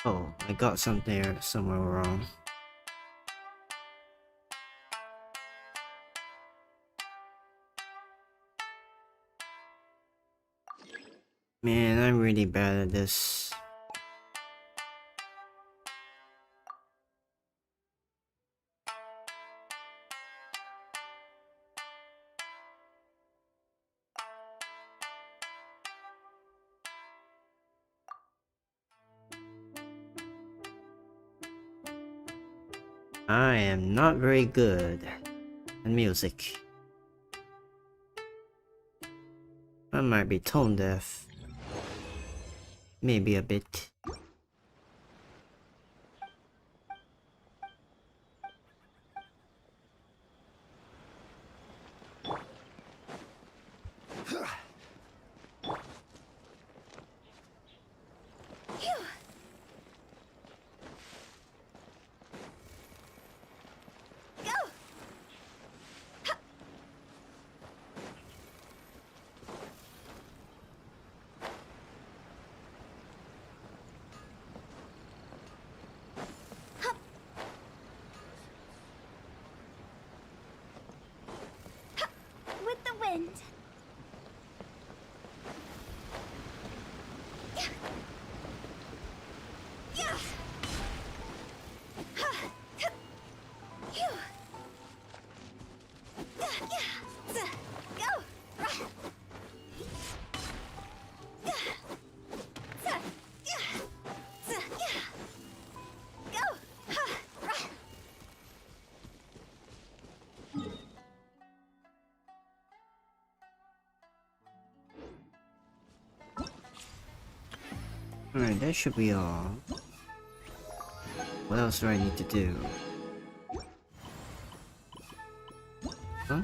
Oh, I got something there somewhere wrong. Man, I'm really bad at this. I am not very good at music. I might be tone deaf. Maybe a bit. With the wind. Alright, that should be all. What else do I need to do? Huh?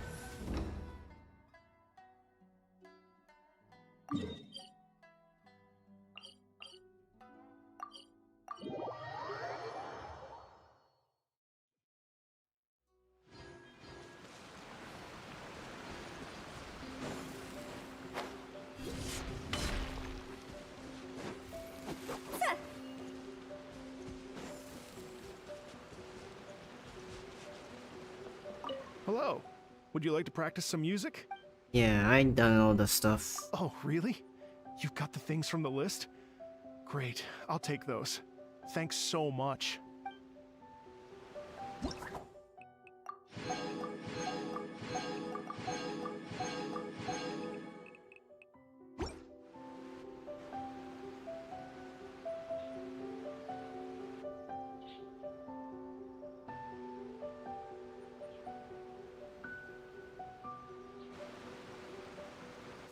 Hello. Would you like to practice some music? Yeah, I done all the stuff. Oh, really? You've got the things from the list? Great, I'll take those. Thanks so much.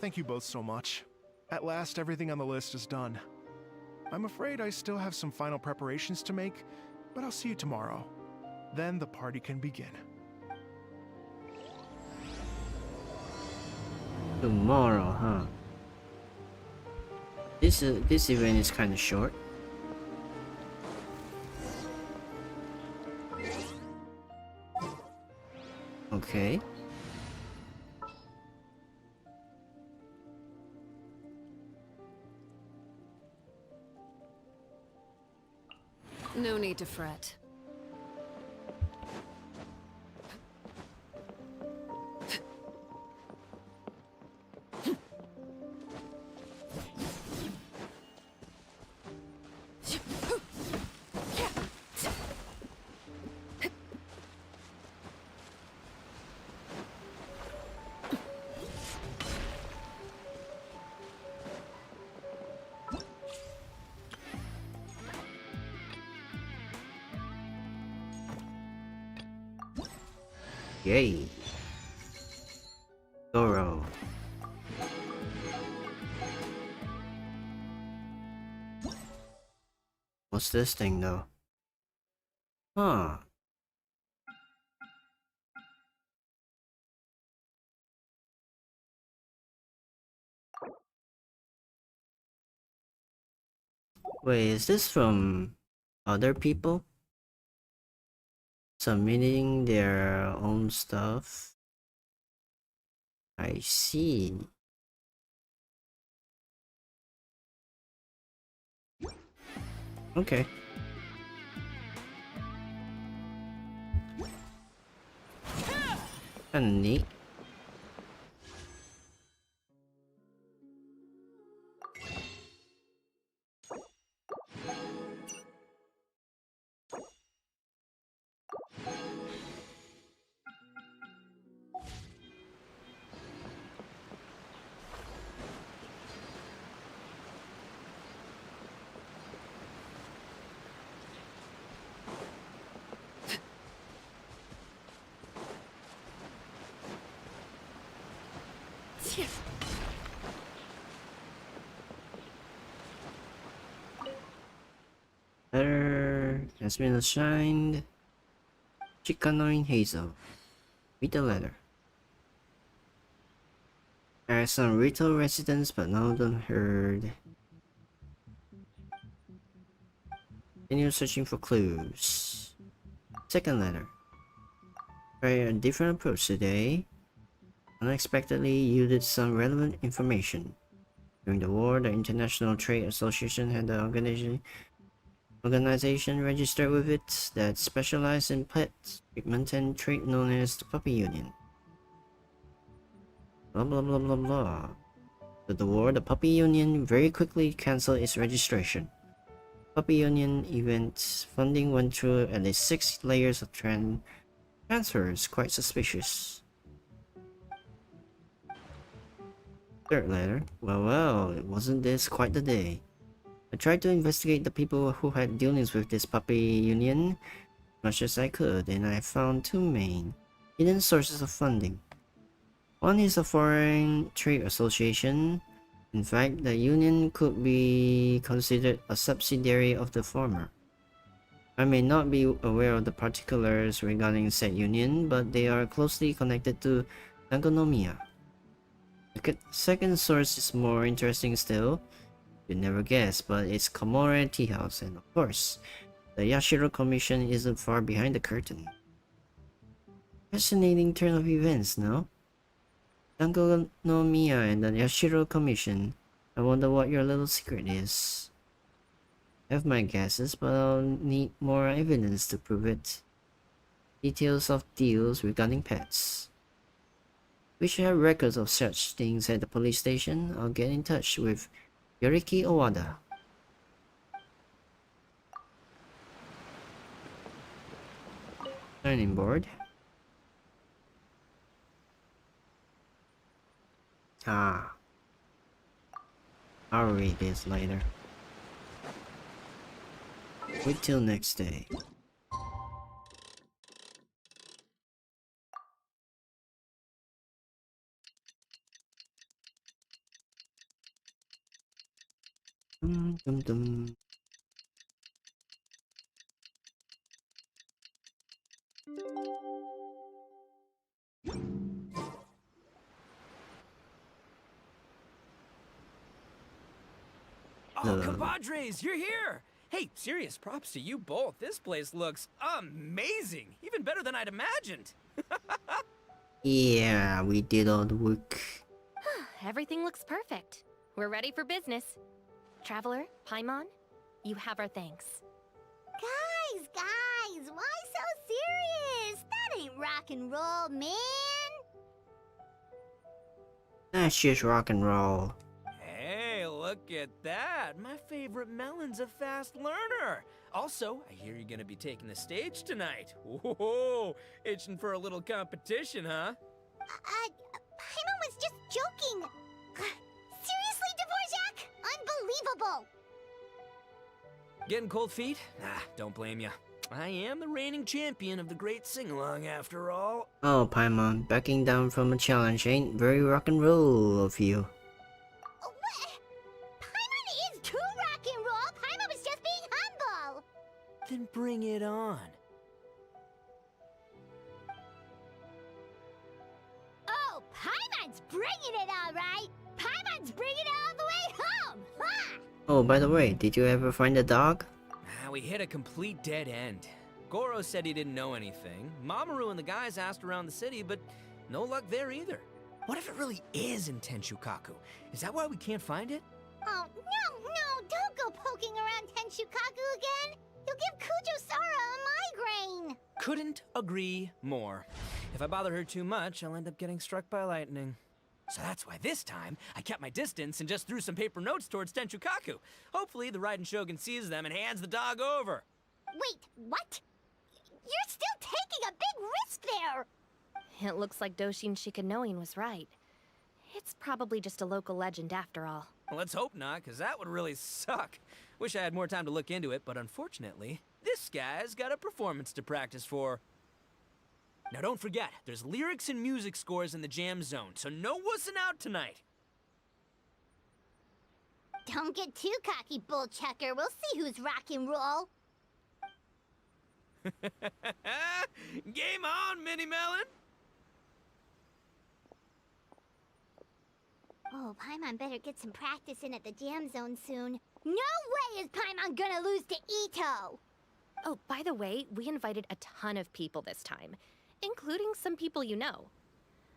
Thank you both so much. At last, everything on the list is done. I'm afraid I still have some final preparations to make, but I'll see you tomorrow. Then the party can begin. Tomorrow, huh? This event is kind of short. Okay. No need to fret. Yay. Goro. What's this thing though? Huh. Wait, is this from other people? Submitting their own stuff? I see. Okay. Kinda neat. Letter has been assigned Chicanoin Hazel. Read the letter. There are some retail residents, but none of them heard. Continue searching for clues. Second letter. Try a different approach today. Unexpectedly yielded some relevant information. During the war, the International Trade Association had an organization registered with it that specialized in pet treatment and trade known as the Puppy Union. Blah blah blah blah blah. After the war, the Puppy Union very quickly cancelled its registration. Puppy Union event funding went through at least 6 layers of transfers, quite suspicious. Third letter. Well, wasn't this quite the day? I tried to investigate the people who had dealings with this Puppy Union as much as I could, and I found 2 main hidden sources of funding. One is a foreign trade association. In fact, the union could be considered a subsidiary of the former. I may not be aware of the particulars regarding said union, but they are closely connected to Nagonomiya. The second source is more interesting still. You'd never guess, but it's Komore Tea House, and of course, the Yashiro Commission isn't far behind the curtain. Fascinating turn of events, no? Nagonomiya and the Yashiro Commission. I wonder what your little secret is. I have my guesses, but I'll need more evidence to prove it. Details of deals regarding pets. We should have records of such things at the police station. I'll get in touch with Yoriki Owada. Signing board. Ah. I'll read this later. Wait till next day. Dum dum dum. Oh, compadres, you're here! Hey, serious props to you both. This place looks amazing. Even better than I'd imagined. Yeah, we did all the work. Everything looks perfect. We're ready for business. Traveler, Paimon, you have our thanks. Guys, why so serious? That ain't rock and roll, man. That's just rock and roll. Hey, look at that. My favorite melon's a fast learner. Also, I hear you're gonna be taking the stage tonight. Whoa, itching for a little competition, huh? Paimon was just joking. Seriously, Dvorak? Unbelievable. Getting cold feet? Nah, don't blame ya. I am the reigning champion of the great sing-along after all. Oh, Paimon, backing down from a challenge ain't very rock and roll of you. What? Paimon is too rock and roll. Paimon was just being humble. Then bring it on. Oh, Paimon's bringing it all right. Paimon's bringing it all the way home. Ha! Oh, by the way, did you ever find the dog? We hit a complete dead end. Goro said he didn't know anything. Mamoru and the guys asked around the city, but no luck there either. What if it really is in Tenshukaku? Is that why we can't find it? Oh, no, don't go poking around Tenshukaku couldn't agree more. If I bother her too much, I'll end up getting struck by lightning. So that's why this time, I kept my distance and just threw some paper notes towards Tenchukaku. Hopefully, the Raiden Shogun sees them and hands the dog over. Wait, what? You're still taking a big risk there! It looks like Doshin Shikanoin was right. It's probably just a local legend after all. Well, let's hope not, because that would really suck. Wish I had more time to look into it, but unfortunately, this guy's got a performance to practice for. Now don't forget, there's lyrics and music scores in the jam zone, so no wussing out tonight. Don't get too cocky, bullchucker. We'll see who's rock and roll. Game on, Mini Melon! Oh, Paimon better get some practice in at the jam zone soon. No way is Paimon gonna lose to Itto! Oh, by the way, we invited a ton of people this time, including some people you know.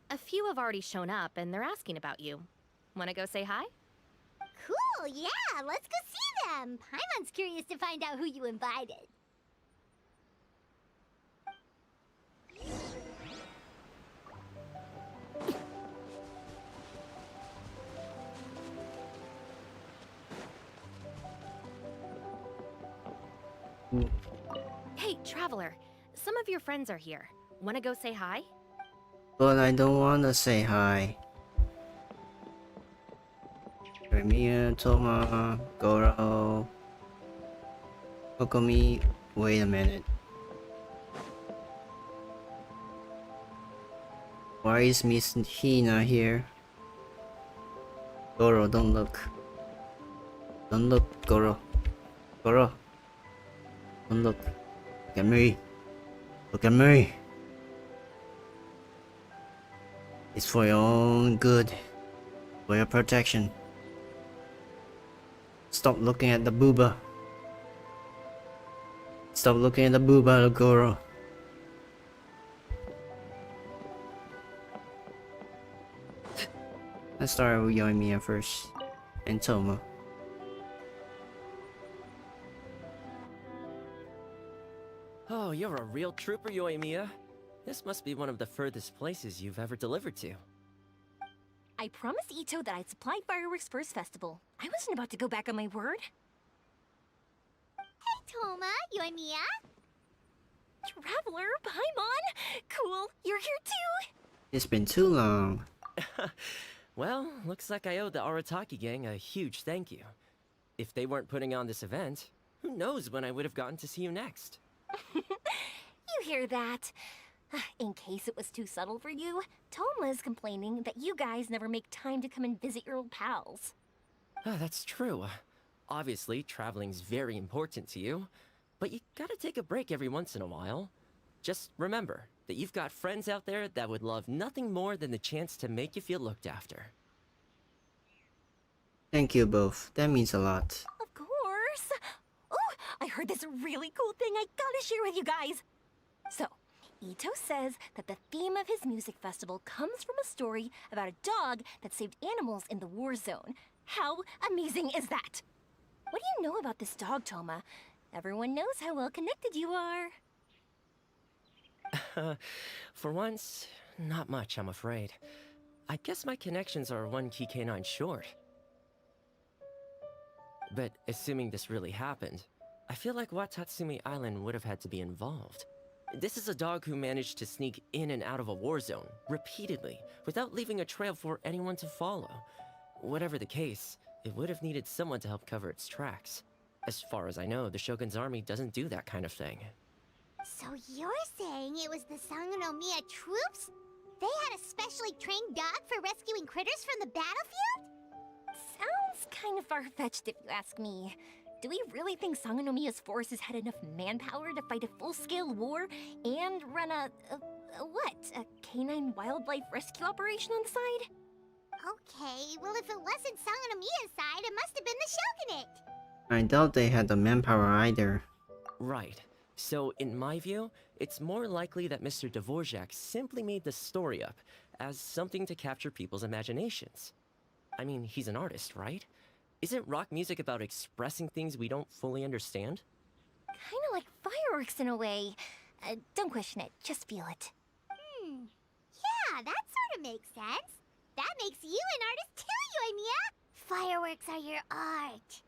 A few have already shown up, and they're asking about you. Wanna go say hi? Cool, yeah, let's go see them. Paimon's curious to find out who you invited. Hey, Traveler. Some of your friends are here. Wanna go say hi? But I don't wanna say hi. Remiya, Toma, Goro, Kokomi. Wait a minute. Why is Miss Hina here? Goro, don't look. Don't look, Goro. Goro. Don't look. Look at me. Look at me. It's for your own good. For your protection. Stop looking at the booba. Stop looking at the booba, Goro. Let's start with Yoimiya first. And Toma. Oh, you're a real trooper, Yoimiya. This must be one of the furthest places you've ever delivered to. I promised Itto that I'd supply fireworks for his festival. I wasn't about to go back on my word. Hey, Toma, Yoimiya. Traveler, Paimon! Cool, you're here too! It's been too long. Well, looks like I owe the Arataki gang a huge thank you. If they weren't putting on this event, who knows when I would have gotten to see you next. You hear that? In case it was too subtle for you, Toma's complaining that you guys never make time to come and visit your old pals. Ah, that's true. Obviously, traveling's very important to you, but you gotta take a break every once in a while. Just remember that you've got friends out there that would love nothing more than the chance to make you feel looked after. Thank you both. That means a lot. Of course! Oh, I heard this really cool thing I gotta share with you guys! So, Itto says that the theme of his music festival comes from a story about a dog that saved animals in the war zone. How amazing is that? What do you know about this dog, Toma? Everyone knows how well connected you are. For once, not much, I'm afraid. I guess my connections are one key canine short. But assuming this really happened, I feel like Watatsumi Island would have had to be involved. This is a dog who managed to sneak in and out of a war zone, repeatedly, without leaving a trail for anyone to follow. Whatever the case, it would have needed someone to help cover its tracks. As far as I know, the Shogun's army doesn't do that kind of thing. So you're saying it was the Sangonomiya troops? They had a specially trained dog for rescuing critters from the battlefield? Sounds kind of far-fetched if you ask me. Do we really think Sangonomiya's forces had enough manpower to fight a full-scale war and run a canine wildlife rescue operation on the side? Okay, well if it wasn't Sangonomiya's side, it must have been the Shogunate. I doubt they had the manpower either. Right. So, in my view, it's more likely that Mr. Dvorak simply made the story up as something to capture people's imaginations. I mean, he's an artist, right? Isn't rock music about expressing things we don't fully understand? Kinda like fireworks in a way. Don't question it, just feel it. Yeah, that sort of makes sense. That makes you an artist too, Yoimiya. Fireworks are your art.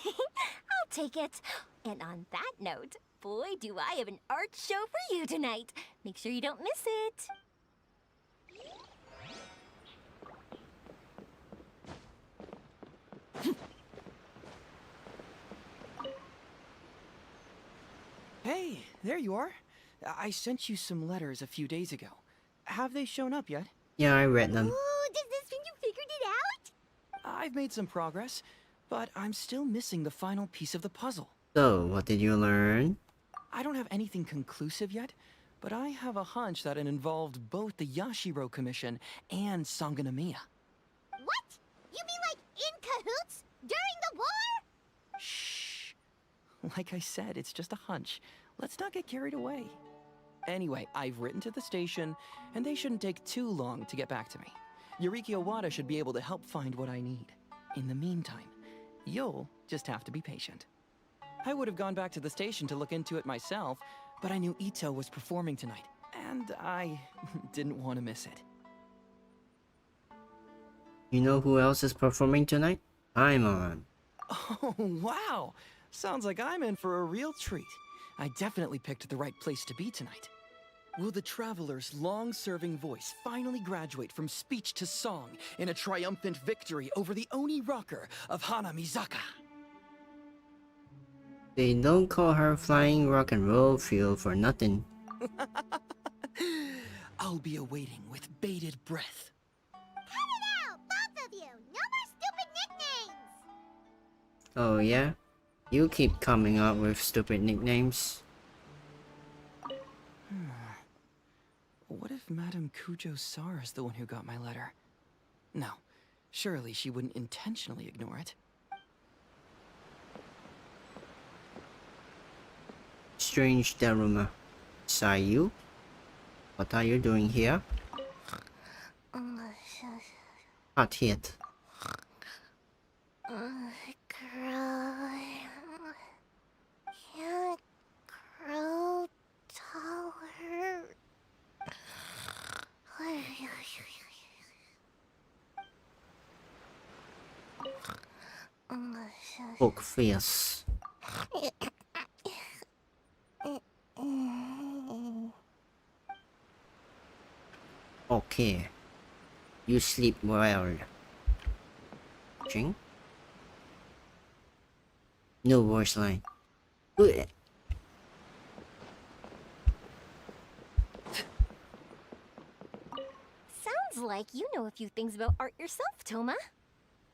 I'll take it. And on that note, boy, do I have an art show for you tonight. Make sure you don't miss it. Hey, there you are. I sent you some letters a few days ago. Have they shown up yet? Yeah, I read them. Ooh, does this mean you figured it out? I've made some progress, but I'm still missing the final piece of the puzzle. So, what did you learn? I don't have anything conclusive yet, but I have a hunch that it involved both the Yashiro Commission and Sanganamiya. What? You mean like in cahoots? During the war? Shh. Like I said, it's just a hunch. Let's not get carried away. Anyway, I've written to the station, and they shouldn't take too long to get back to me. Yuriki Owada should be able to help find what I need. In the meantime, you'll just have to be patient. I would have gone back to the station to look into it myself, but I knew Itto was performing tonight, and I didn't want to miss it. You know who else is performing tonight? Paimon. Oh, wow! Sounds like I'm in for a real treat. I definitely picked the right place to be tonight. Will the Traveler's long-serving voice finally graduate from speech to song in a triumphant victory over the Oni rocker of Hanamizaka? They don't call her Flying Rock and Roll Field for nothing. I'll be awaiting with bated breath. Cut it out, both of you! No more stupid nicknames! Oh yeah? You keep coming up with stupid nicknames. What if Madame Kujo-Sara is the one who got my letter? No, surely she wouldn't intentionally ignore it. Strange Daruma. Sayu? What are you doing here? Hot hit. Grow... Can't grow taller... Poke face. Okay. You sleep well. Ching? No voice line. Ugh. Sounds like you know a few things about art yourself, Toma.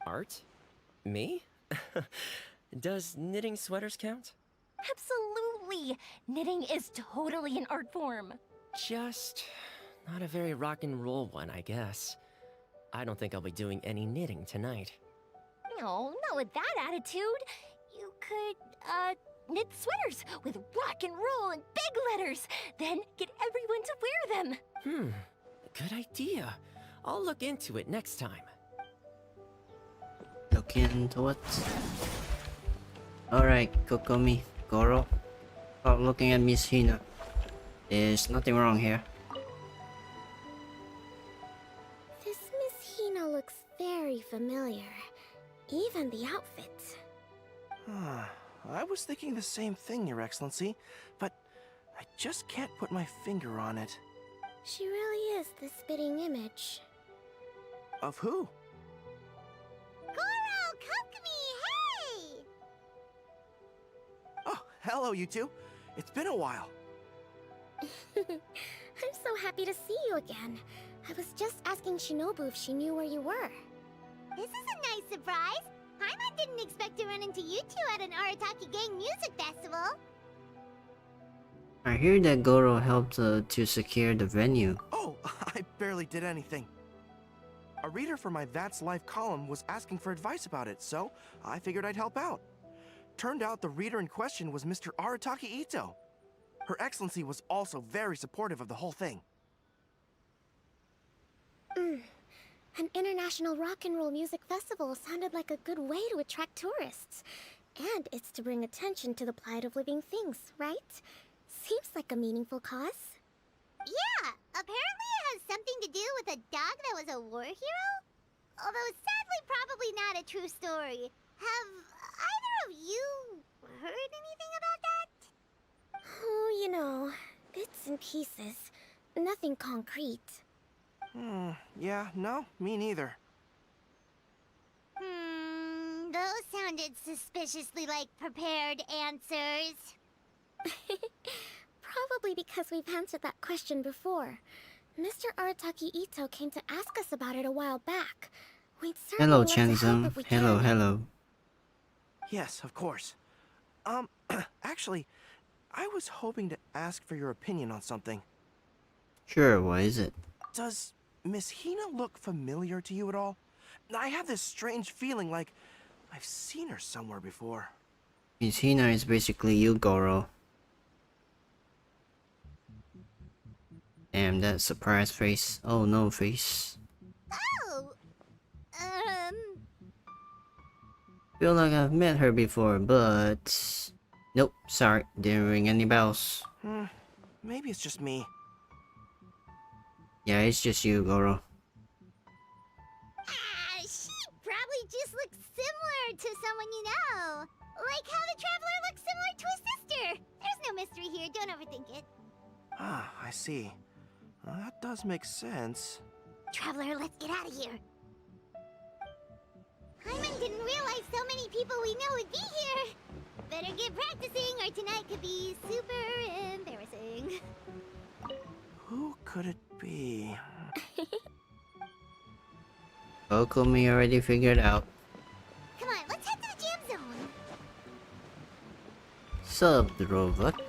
Art? Me? Does knitting sweaters count? Absolutely! Knitting is totally an art form. Just not a very rock and roll one, I guess. I don't think I'll be doing any knitting tonight. No, not with that attitude. You could, knit sweaters with rock and roll and big letters, then get everyone to wear them. Good idea. I'll look into it next time. Look into what? Alright, Kokomi, Goro. Stop looking at Miss Hina. There's nothing wrong here. This Miss Hina looks very familiar. Even the outfit. I was thinking the same thing, Your Excellency, but I just can't put my finger on it. She really is the spitting image. Of who? Goro, Kokomi, hey! Oh, hello, you two. It's been a while. I'm so happy to see you again. I was just asking Shinobu if she knew where you were. This is a nice surprise. Paimon didn't expect to run into you two at an Arataki Gang music festival. I hear that Goro helped to secure the venue. Oh, I barely did anything. A reader for my That's Life column was asking for advice about it, so I figured I'd help out. Turned out the reader in question was Mr. Arataki Itto. Her Excellency was also very supportive of the whole thing. An international rock and roll music festival sounded like a good way to attract tourists. And it's to bring attention to the plight of living things, right? Seems like a meaningful cause. Yeah, apparently it has something to do with a dog that was a war hero? Although sadly probably not a true story. Have either of you heard anything about that? Oh, you know, bits and pieces. Nothing concrete. Yeah, no, me neither. Those sounded suspiciously like prepared answers. Probably because we've answered that question before. Mr. Arataki Itto came to ask us about it a while back. We'd certainly Hello, love to help Changzong. if we Hello, can. hello. Yes, of course. Actually, I was hoping to ask for your opinion on something. Sure, what is it? Does Miss Hina look familiar to you at all? I have this strange feeling like I've seen her somewhere before. Miss Hina is basically you, Goro. Damn, that surprise face. Oh no face. Oh! Feel like I've met her before, but... Nope, sorry, didn't ring any bells. Maybe it's just me. Yeah, it's just you, Goro. She probably just looks similar to someone you know. Like how the Traveler looks similar to his sister. There's no mystery here, don't overthink it. Ah, I see. That does make sense. Traveler, let's get out of here. Hyman didn't realize so many people we know would be here. Better get practicing or tonight could be super embarrassing. Who could it be? Okumi already figured out. Come on, let's head to the jam zone. Sub Drovak.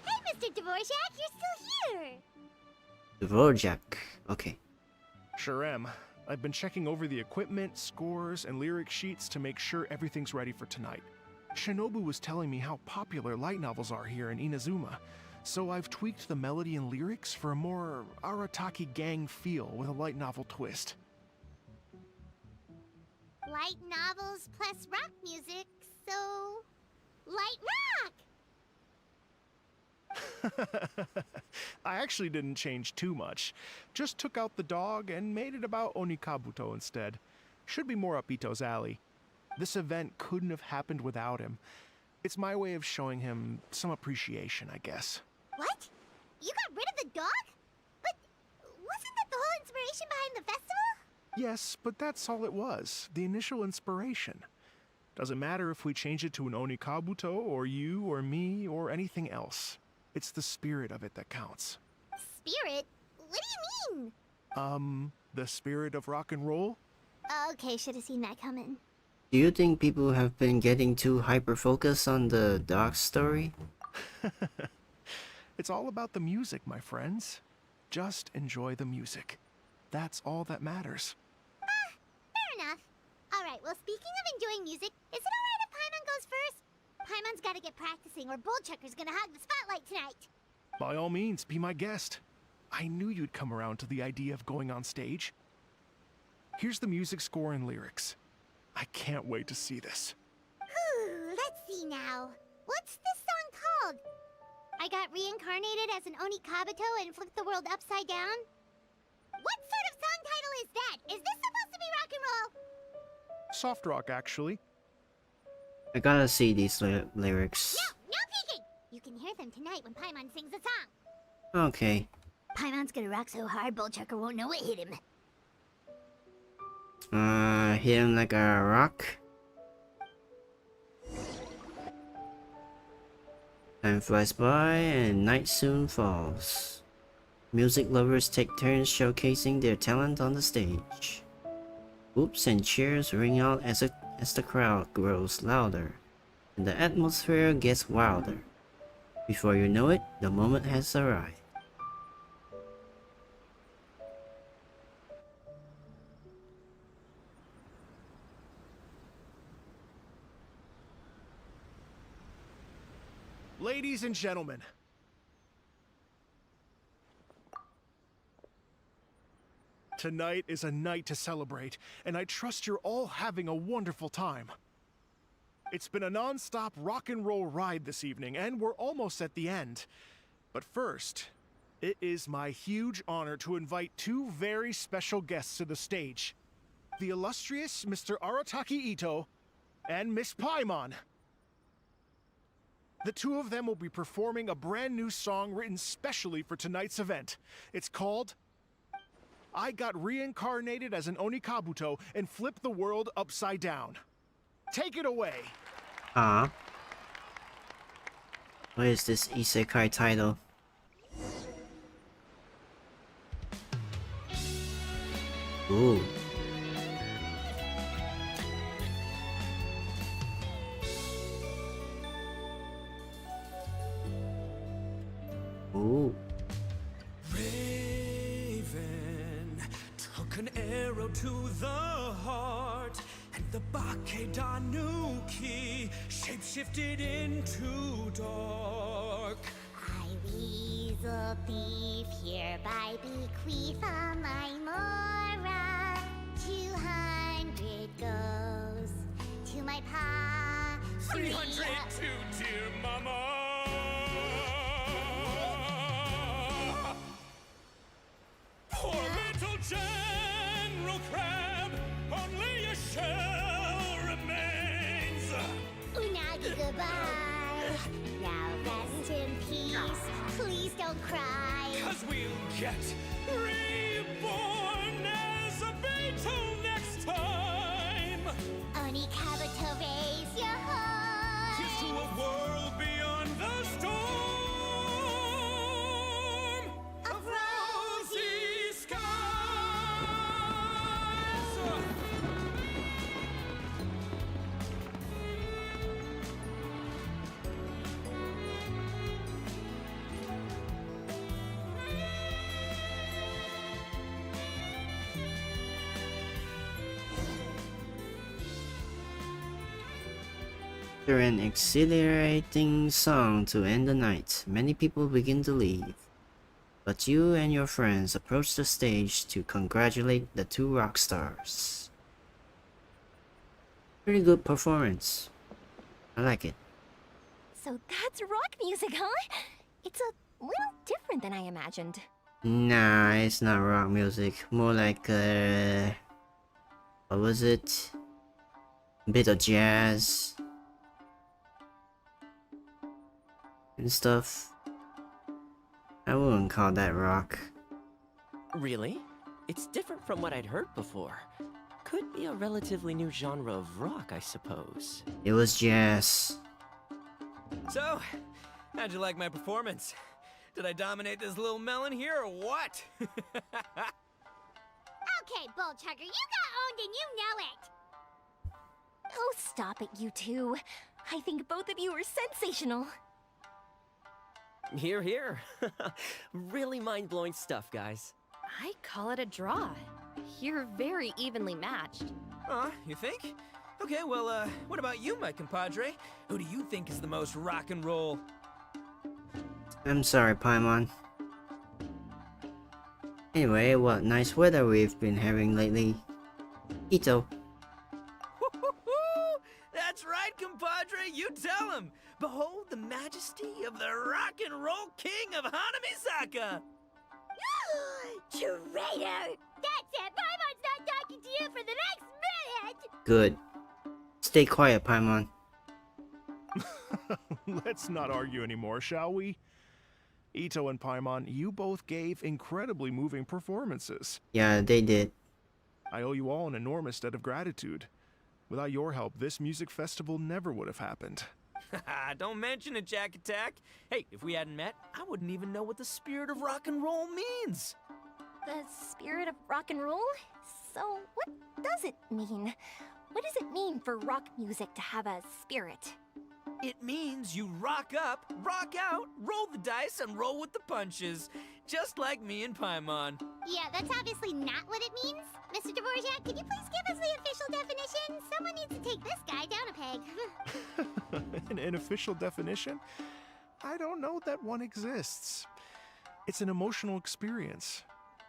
Hey, Mr. Dvorak, you're still here. Dvorak. Okay. Sure am. I've been checking over the equipment, scores, and lyric sheets to make sure everything's ready for tonight. Shinobu was telling me how popular light novels are here in Inazuma, so I've tweaked the melody and lyrics for a more Arataki gang feel with a light novel twist. Light novels plus rock music, so... Light rock! I actually didn't change too much. Just took out the dog and made it about Onikabuto instead. Should be more up Itto's alley. This event couldn't have happened without him. It's my way of showing him some appreciation, I guess. What? You got rid of the dog? But wasn't that the whole inspiration behind the festival? Yes, but that's all it was. The initial inspiration. Doesn't matter if we change it to an Onikabuto, or you, or me, or anything else. It's the spirit of it that counts. Spirit? What do you mean? The spirit of rock and roll? Okay, should have seen that coming. Do you think people have been getting too hyper-focused on the dog story? It's all about the music, my friends. Just enjoy the music. That's all that matters. Fair enough. Alright, well speaking of enjoying music, is it alright if Paimon goes first? Paimon's gotta get practicing or Bullchucker's gonna hog the spotlight tonight. By all means, be my guest. I knew you'd come around to the idea of going on stage. Here's the music score and lyrics. I can't wait to see this. Ooh, let's see now. What's this song called? I got reincarnated as an Onikabuto and flipped the world upside down? What sort of song title is that? Is this supposed to be rock and roll? Soft rock, actually. I gotta see these lyrics. No peeking! You can hear them tonight when Paimon sings the song. Okay. Paimon's gonna rock so hard, Bullchucker won't know what hit him. Hit him like a rock. Time flies by and night soon falls. Music lovers take turns showcasing their talent on the stage. Whoops and cheers ring out as the crowd grows louder, and the atmosphere gets wilder. Before you know it, the moment has arrived. Ladies and gentlemen. Tonight is a night to celebrate, and I trust you're all having a wonderful time. It's been a non-stop rock and roll ride this evening, and we're almost at the end. But first, it is my huge honor to invite two very special guests to the stage. The illustrious Mr. Arataki Itto and Miss Paimon. The two of them will be performing a brand new song written specially for tonight's event. It's called I Got Reincarnated as an Onikabuto and Flipped the World Upside Down. Take it away! What is this isekai title? Ooh. Ooh. Raven took an arrow to the heart, and the Bakedanuki shapeshifted into dark. I weasel thief hereby bequeath all my mora. 200 goes to my pa. 300 to dear mama. Poor little General Crab, only a shell remains. Unagi goodbye. Now rest in peace. Please don't cry. 'Cause we'll get reborn as a beetle next time. Onikabuto, raise your heart. Here's to a world beyond the storm of rosy skies. After an exhilarating song to end the night, many people begin to leave. But you and your friends approach the stage to congratulate the two rock stars. Pretty good performance. I like it. So that's rock music, huh? It's a little different than I imagined. Nah, it's not rock music. More like what was it? A bit of jazz and stuff. I wouldn't call that rock. Really? It's different from what I'd heard before. Could be a relatively new genre of rock, I suppose. It was jazz. So, how'd you like my performance? Did I dominate this little melon here or what? Okay, Bullchugger, you got owned and you know it. Oh, stop it, you two. I think both of you are sensational. Here, here. Really mind-blowing stuff, guys. I call it a draw. You're very evenly matched. You think? Okay, well, what about you, my compadre? Who do you think is the most rock and roll? I'm sorry, Paimon. Anyway, what nice weather we've been having lately. Itto. That's right, compadre, you tell him! Behold the majesty of the rock and roll king of Hanamisaka! Traitor! That's it! Paimon's not talking to you for the next minute! Good. Stay quiet, Paimon. Let's not argue anymore, shall we? Itto and Paimon, you both gave incredibly moving performances. Yeah, they did. I owe you all an enormous debt of gratitude. Without your help, this music festival never would have happened. Don't mention it, Jack Attack. Hey, if we hadn't met, I wouldn't even know what the spirit of rock and roll means. The spirit of rock and roll? So, what does it mean? What does it mean for rock music to have a spirit? It means you rock up, rock out, roll the dice, and roll with the punches. Just like me and Paimon. Yeah, that's obviously not what it means. Mr. Dvorak, could you please give us the official definition? Someone needs to take this guy down a peg. An official definition? I don't know that one exists. It's an emotional experience,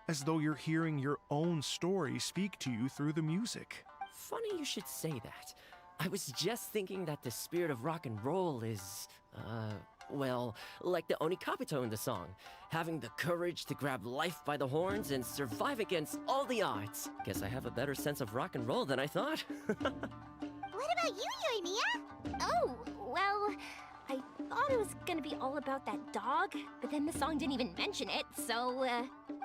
as though you're hearing your own story speak to you through the music. Funny you should say that. I was just thinking that the spirit of rock and roll is, well, like the Onikapito in the song. Having the courage to grab life by the horns and survive against all the odds. Guess I have a better sense of rock and roll than I thought. What about you, Yoimiya? Oh, well, I thought it was gonna be all about that dog, but then the song didn't even mention it, so,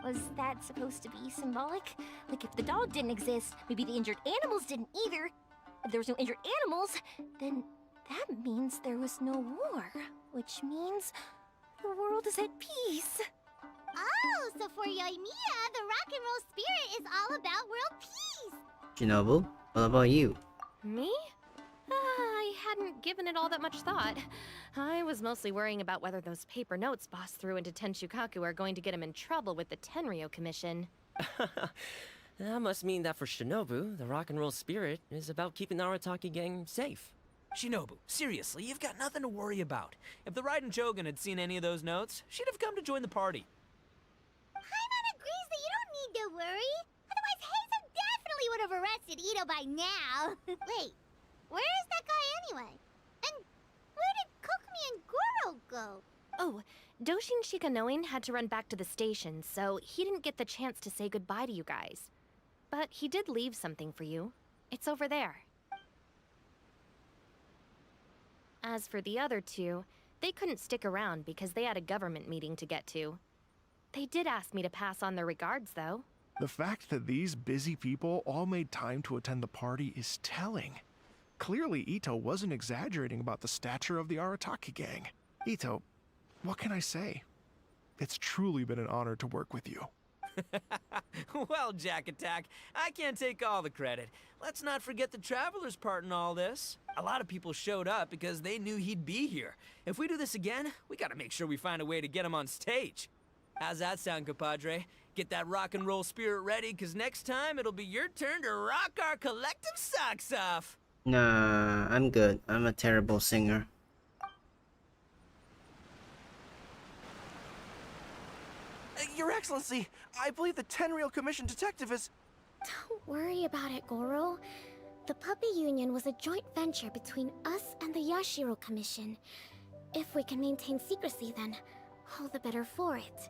was that supposed to be symbolic? Like, if the dog didn't exist, maybe the injured animals didn't either. If there was no injured animals, then that means there was no war, which means the world is at peace. Oh, so for Yoimiya, the rock and roll spirit is all about world peace. Shinobu, what about you? Me? I hadn't given it all that much thought. I was mostly worrying about whether those paper notes Boss threw into Tenshukaku are going to get him in trouble with the Tenryo Commission. That must mean that for Shinobu, the rock and roll spirit is about keeping the Arataki gang safe. Shinobu, seriously, you've got nothing to worry about. If the Raiden Shogun had seen any of those notes, she'd have come to join the party. Paimon agrees that you don't need to worry. Otherwise, Heizo definitely would have arrested Itto by now. Wait, where is that guy anyway? And where did Kokumi and Goro go? Oh, Doshin Shikanoin had to run back to the station, so he didn't get the chance to say goodbye to you guys. But he did leave something for you. It's over there. As for the other two, they couldn't stick around because they had a government meeting to get to. They did ask me to pass on their regards, though. The fact that these busy people all made time to attend the party is telling. Clearly, Itto wasn't exaggerating about the stature of the Arataki gang. Itto, what can I say? It's truly been an honor to work with you. Well, Jack Attack, I can't take all the credit. Let's not forget the Traveler's part in all this. A lot of people showed up because they knew he'd be here. If we do this again, we gotta make sure we find a way to get him on stage. How's that sound, compadre? Get that rock and roll spirit ready, because next time it'll be your turn to rock our collective socks off. Nah, I'm good. I'm a terrible singer. Your Excellency, I believe the Tenryo Commission detective is... Don't worry about it, Goro. The Puppy Union was a joint venture between us and the Yashiro Commission. If we can maintain secrecy, then all the better for it.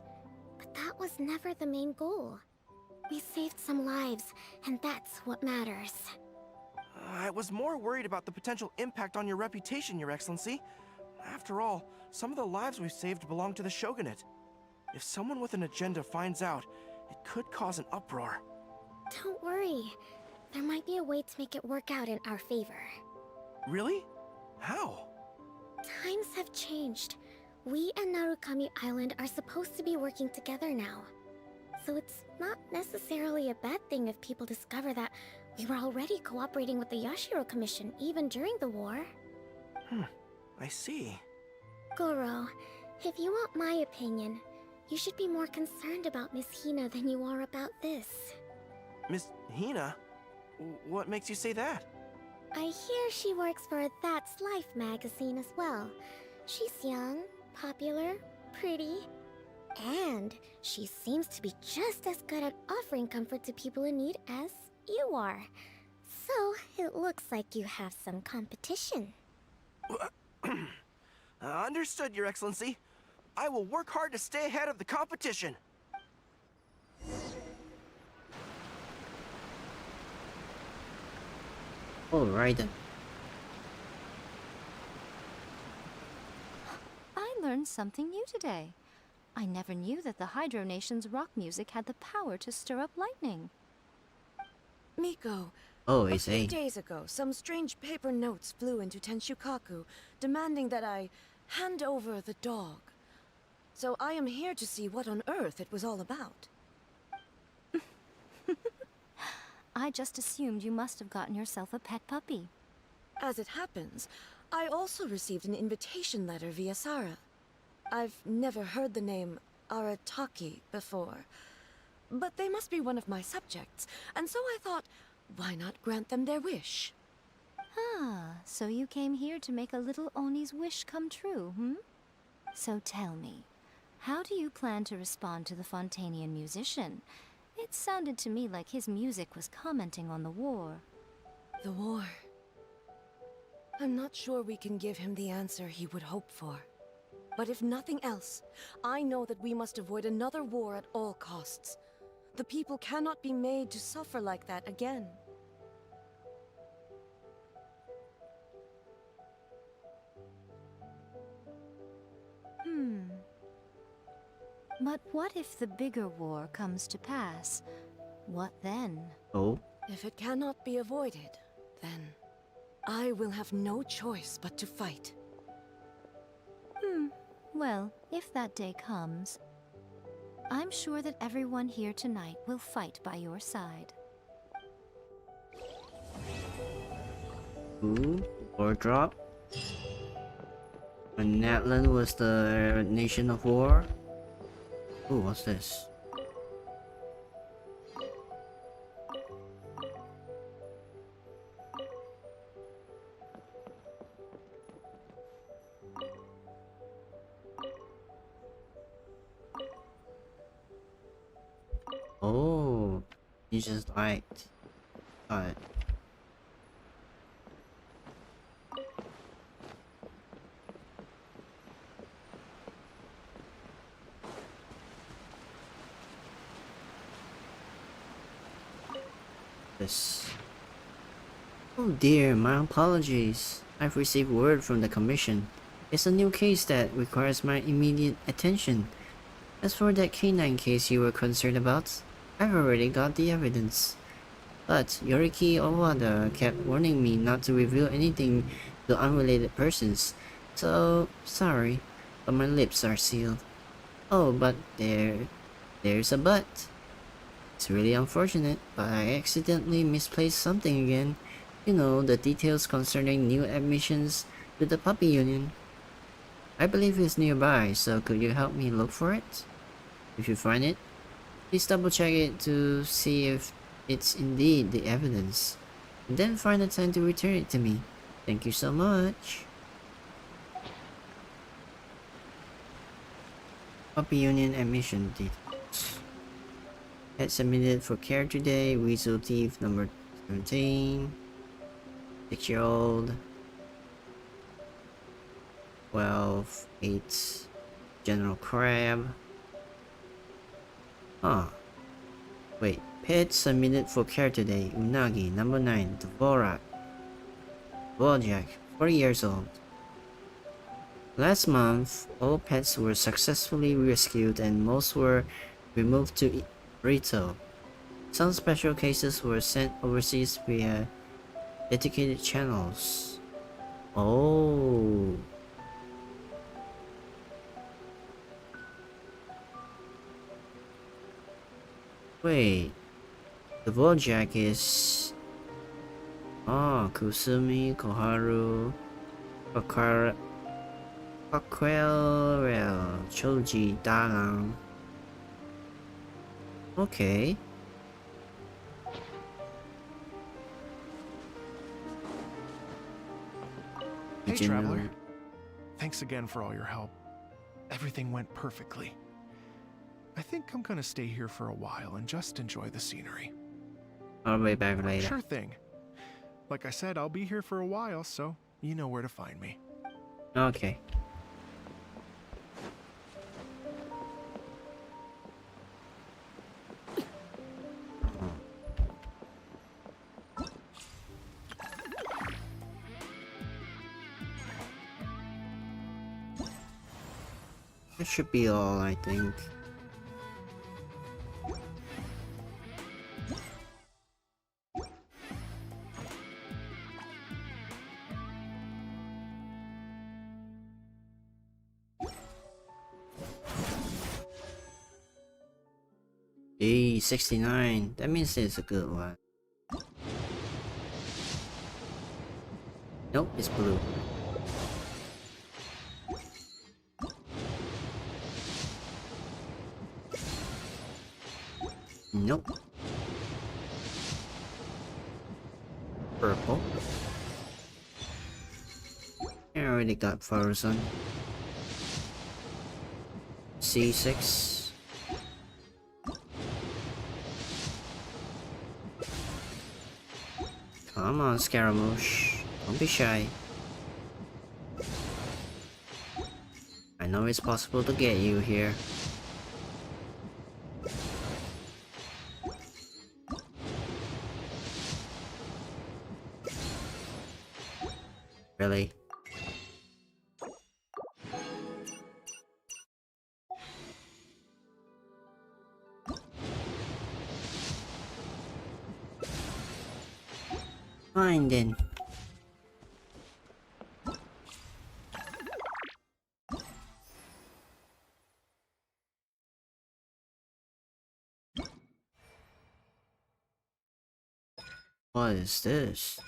But that was never the main goal. We saved some lives, and that's what matters. I was more worried about the potential impact on your reputation, Your Excellency. After all, some of the lives we've saved belong to the Shogunate. If someone with an agenda finds out, it could cause an uproar. Don't worry. There might be a way to make it work out in our favor. Really? How? Times have changed. We and Narukami Island are supposed to be working together now. So it's not necessarily a bad thing if people discover that we were already cooperating with the Yashiro Commission even during the war. I see. Goro, if you want my opinion, you should be more concerned about Miss Hina than you are about this. Miss Hina? What makes you say that? I hear she works for That's Life magazine as well. She's young, popular, pretty, and she seems to be just as good at offering comfort to people in need as you are. So, it looks like you have some competition. Understood, Your Excellency. I will work hard to stay ahead of the competition. Alright then. I learned something new today. I never knew that the Hydro Nation's rock music had the power to stir up lightning. Miko, Oh, a it's few A. days ago, some strange paper notes flew into Tenshukaku, demanding that I hand over the dog. So I am here to see what on earth it was all about. I just assumed you must have gotten yourself a pet puppy. As it happens, I also received an invitation letter via Sara. I've never heard the name Arataki before, but they must be one of my subjects, and so I thought, why not grant them their wish? Ah, so you came here to make a little Oni's wish come true, hmm? So tell me, how do you plan to respond to the Fontanian musician? It sounded to me like his music was commenting on the war. The war. I'm not sure we can give him the answer he would hope for. But if nothing else, I know that we must avoid another war at all costs. The people cannot be made to suffer like that again. But what if the bigger war comes to pass? What then? Oh? If it cannot be avoided, then I will have no choice but to fight. Well, if that day comes, I'm sure that everyone here tonight will fight by your side. Ooh, war drop. When Natlan was the nation of war. Ooh, what's this? Oh, he just died. Got it. This. Oh dear, my apologies. I've received word from the commission. It's a new case that requires my immediate attention. As for that canine case you were concerned about, I've already got the evidence. But Yoriki Owada kept warning me not to reveal anything to unrelated persons, so sorry, but my lips are sealed. Oh, but there's a but. It's really unfortunate, but I accidentally misplaced something again. You know, the details concerning new admissions to the puppy union. I believe it's nearby, so could you help me look for it? If you find it, please double check it to see if it's indeed the evidence. And then find the time to return it to me. Thank you so much. Puppy union admission details. Pet submitted for care today. Weasel Thief number 17. 6-year-old. 12. 8. General Crab. Huh. Wait. Pet submitted for care today. Unagi number 9. Dvorak. Wojak. 40 years old. Last month, all pets were successfully rescued and most were removed to Itto. Some special cases were sent overseas via dedicated channels. Oh. Wait. The Wojak is... Oh, Kusumi, Koharu, Aquarel, Choji, Dalang. Okay. Hey, Did you Traveler. know- Thanks again for all your help. Everything went perfectly. I think I'm gonna stay here for a while and just enjoy the scenery. I'll be back later. Sure thing. Like I said, I'll be here for a while, so you know where to find me. Okay. That should be all, I think. Hey, 69. That means it's a good one. Nope, it's blue. Nope. Purple. I already got frozen. C6. Come on, Scaramouche. Don't be shy. I know it's possible to get you here. Really? Fine then. What is this?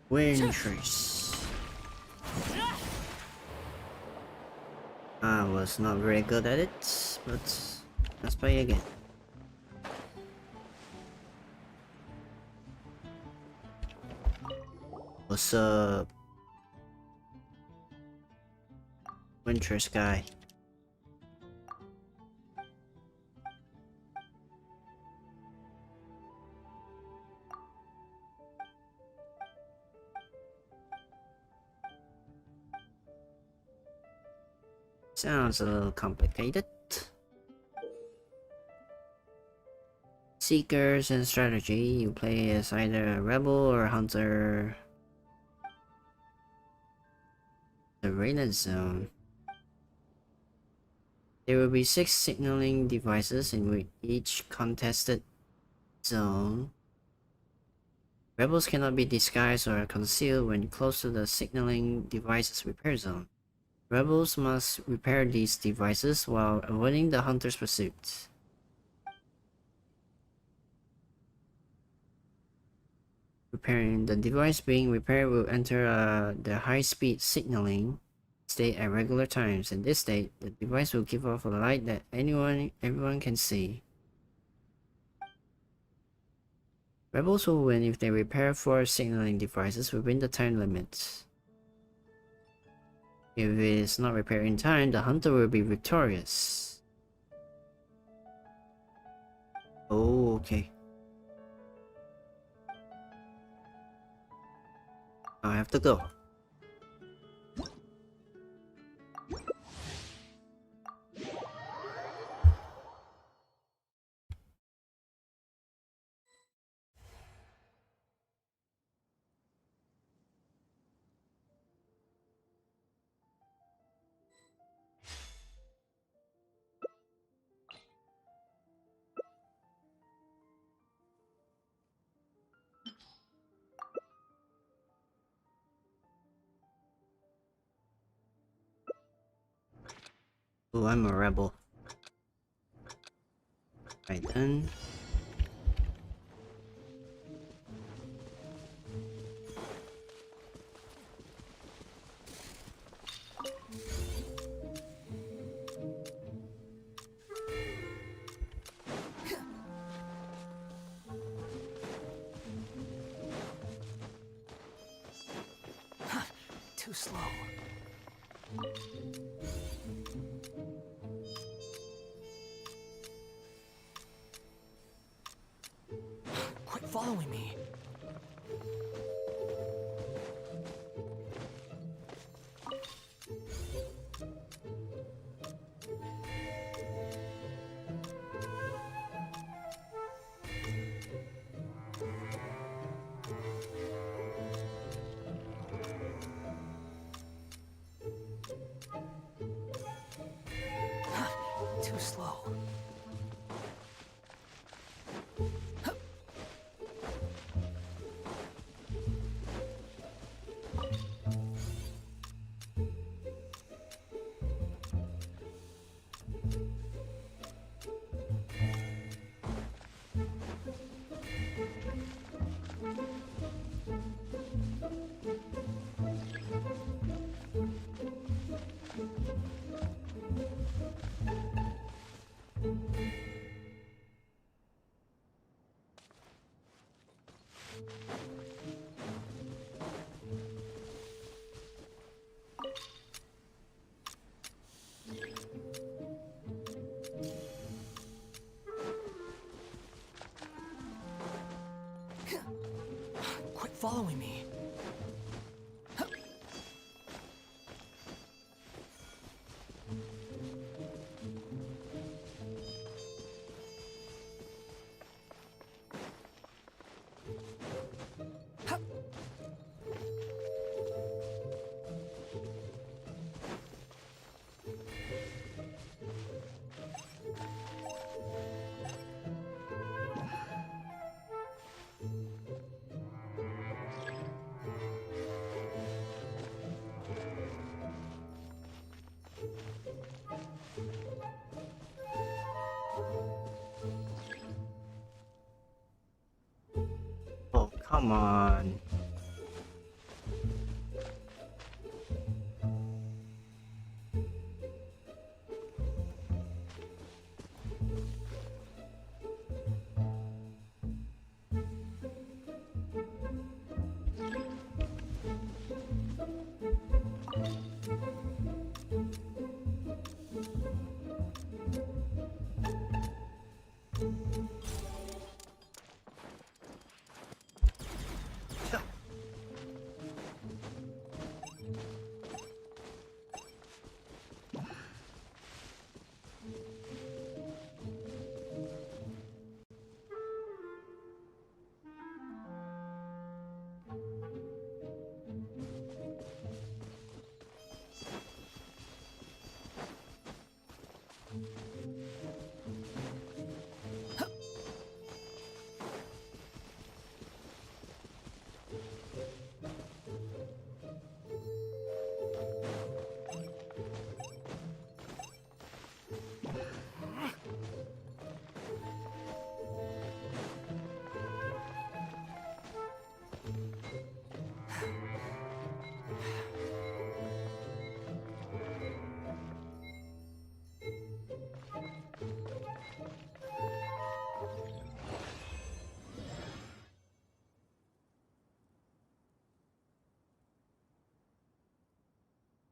Winters. I was not very good at it, but let's play again. What's up? Winter Sky. Sounds a little complicated. Seekers and strategy. You play as either a rebel or a hunter. The Raided Zone. There will be 6 signaling devices in each contested zone. Rebels cannot be disguised or concealed when close to the signaling devices repair zone. Rebels must repair these devices while avoiding the hunter's pursuit. Repairing the device being repaired will enter the high-speed signaling state at regular times. In this state, the device will give off a light that everyone can see. Rebels will win if they repair 4 signaling devices within the time limit. If it is not repaired in time, the hunter will be victorious. Oh, okay. I have to go. Oh, I'm a rebel. Right then. Too slow. Quit following me. Too slow. Quit following me. Oh, come on.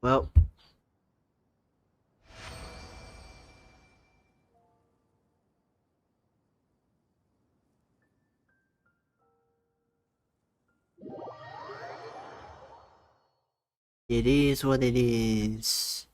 Well, it is what it is.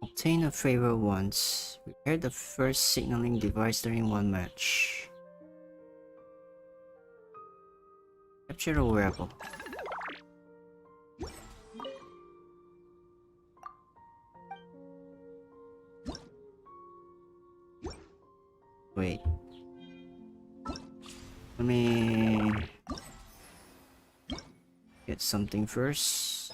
Obtain a favor once. Repair the first signaling device during one match. Capture a wearable. Wait. Let me get something first.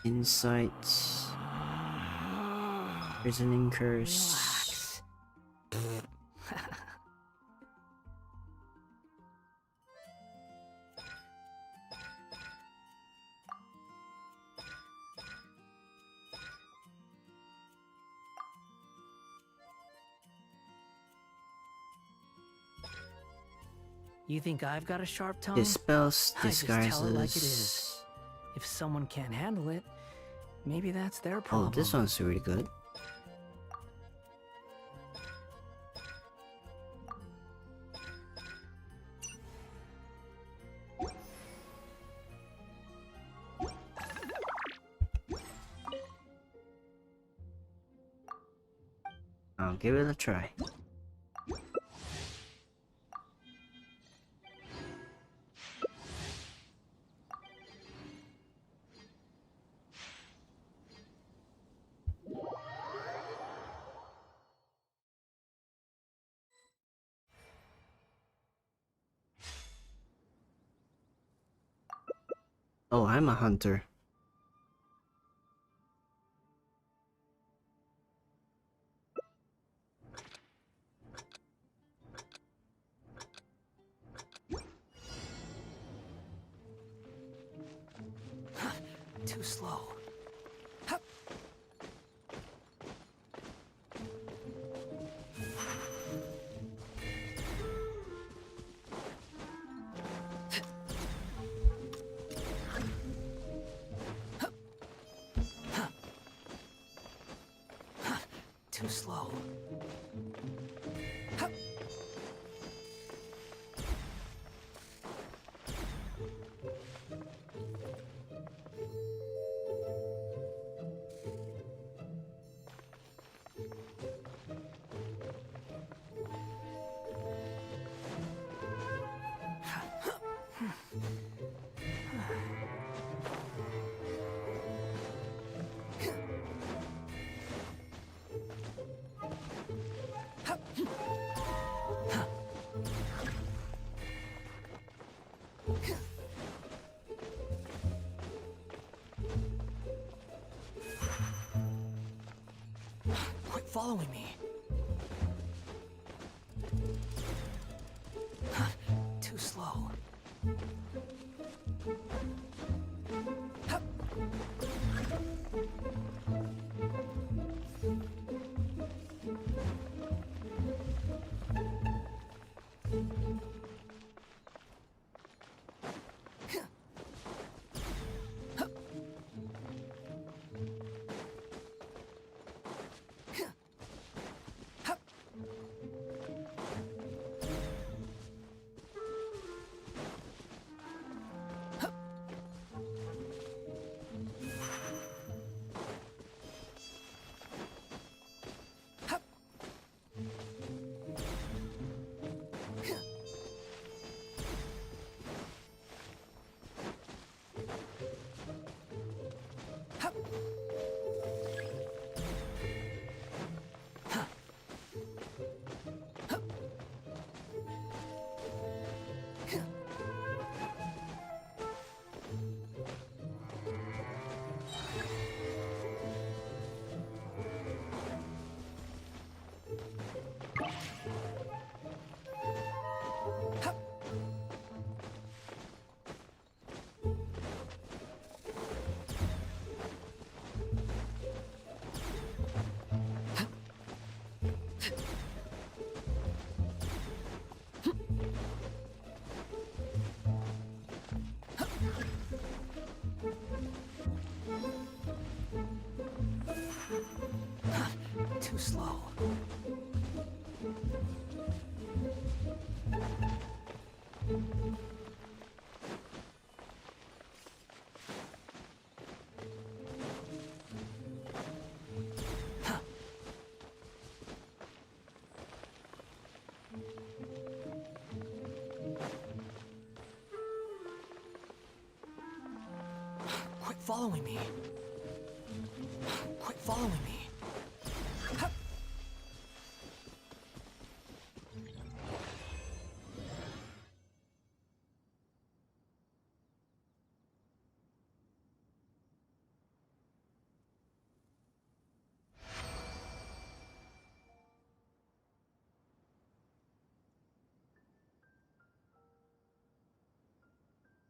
Insight. Prisoning curse. You think I've got a sharp tongue? Dispels I just tell it disguises. like it is. If someone can't handle it, maybe that's their Oh, problem. this one's really good. I'll give it a try. Oh, I'm a hunter. Too slow. Too slow. Quit following me. Too slow. Too slow. Quit following me. Quit following me.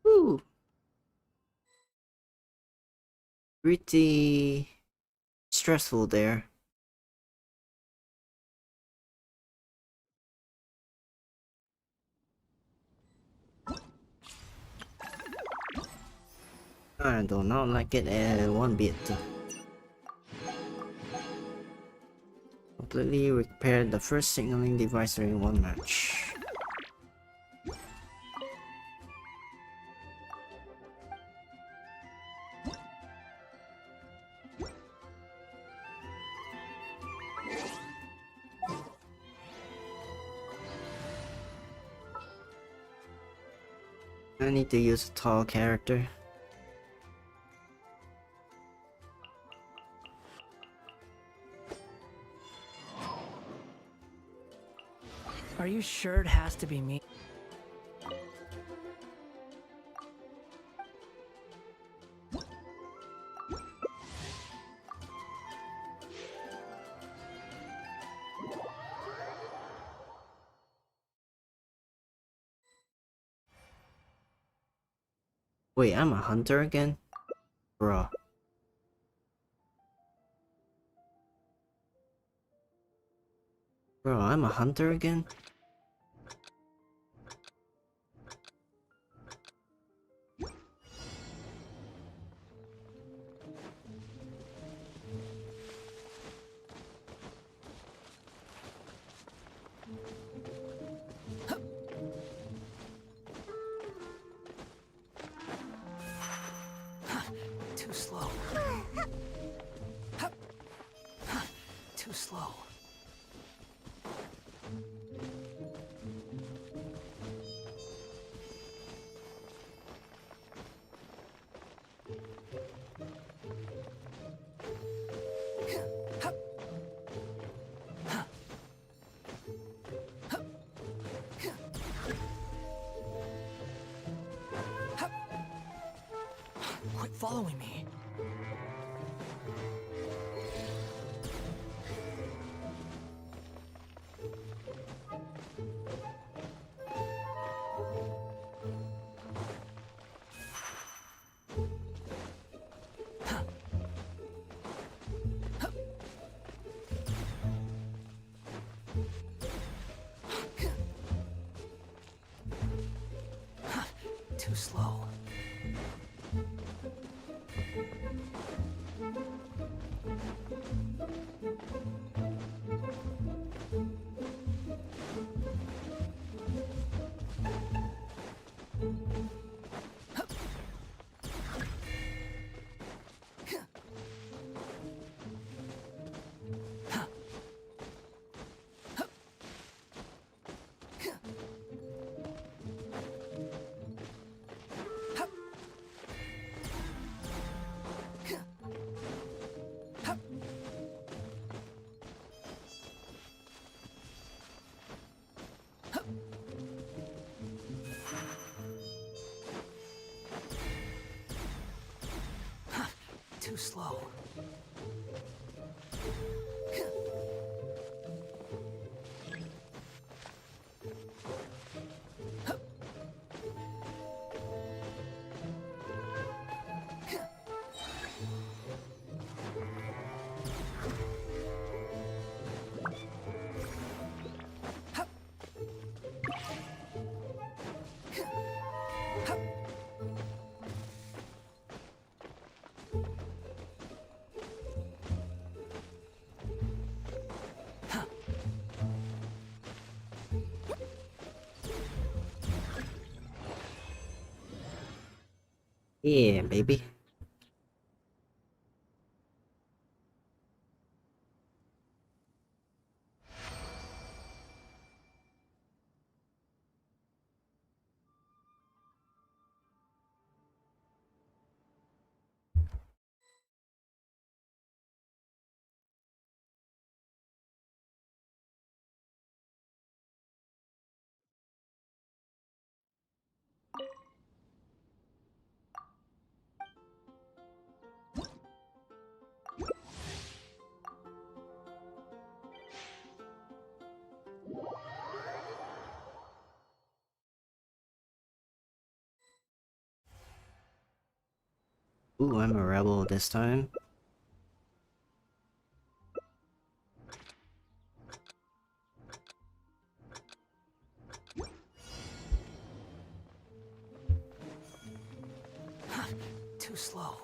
Woo! Pretty stressful there. I do not like it one bit. Completely repaired the first signaling device during one match. I need to use a tall character. Are you sure it has to be me? Wait, I'm a hunter again? Bruh. Bro, I'm a hunter again? Too slow. Too slow. Quit following me. Too slow. Too slow. Yeah, baby. Ooh, I'm a rebel this time. Too slow.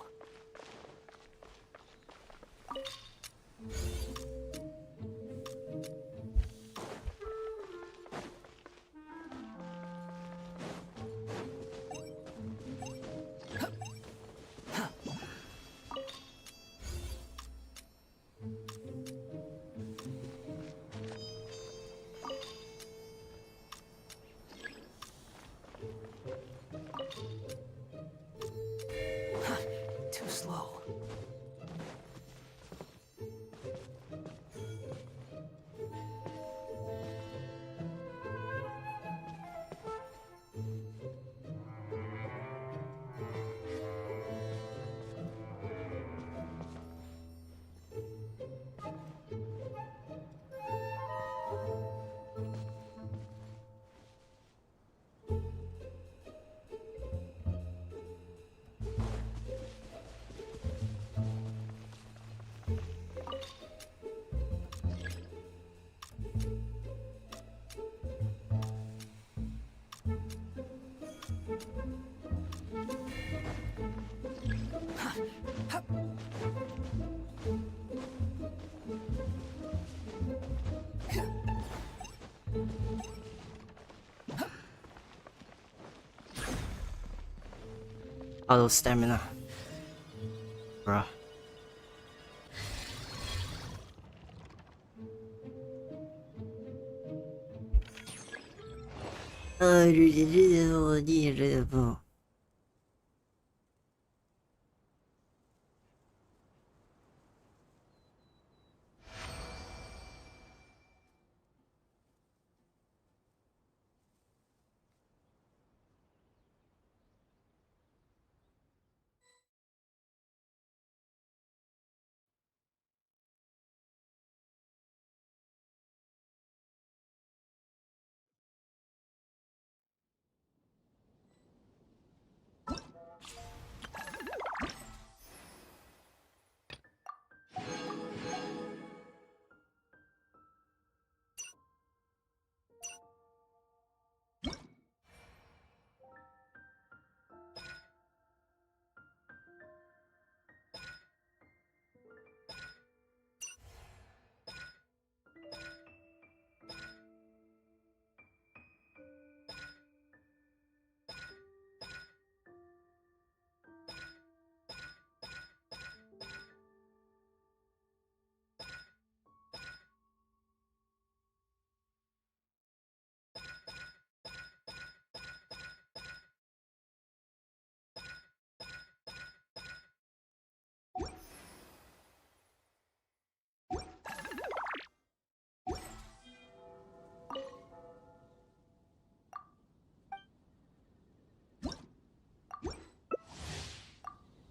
Too slow. Out of stamina. Bruh.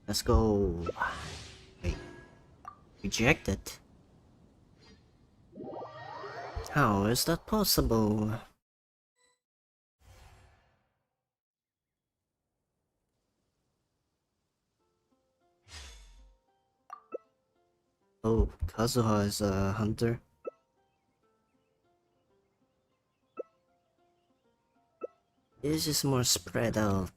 Let's go. Wait. Rejected? How is that possible? Oh, Kazuha is a hunter. This is more spread out.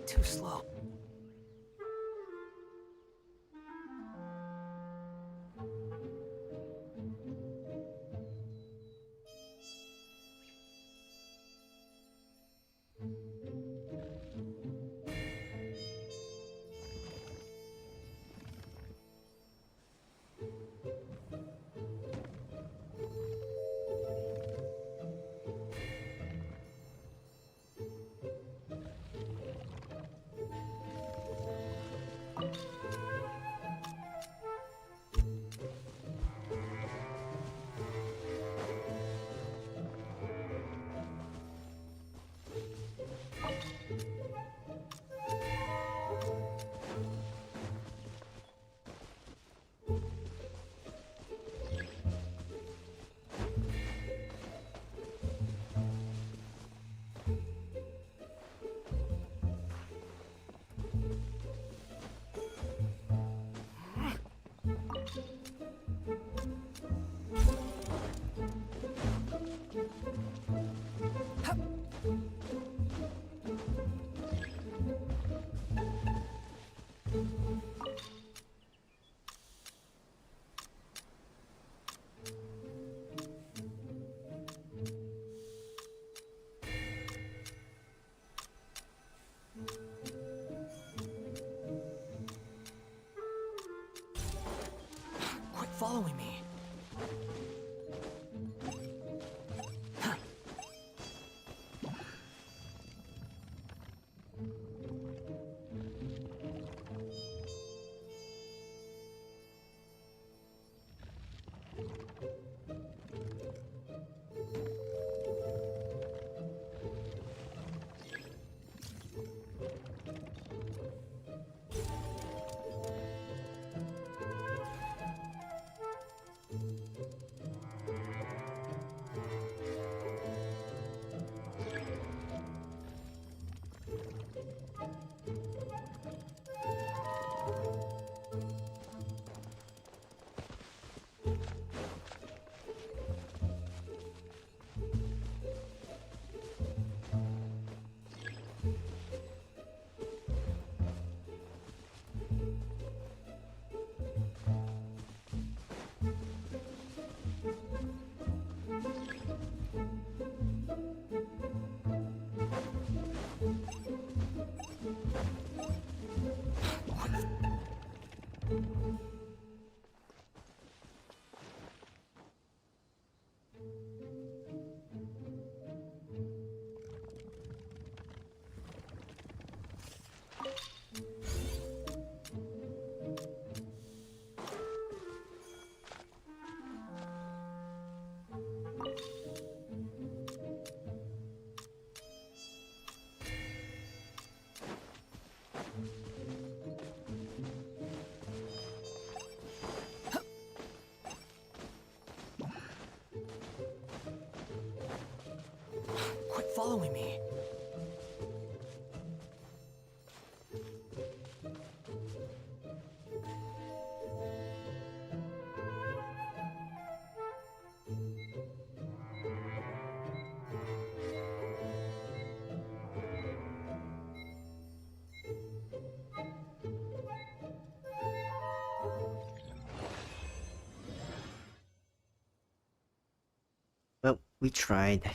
Too slow. Quit following me. We tried.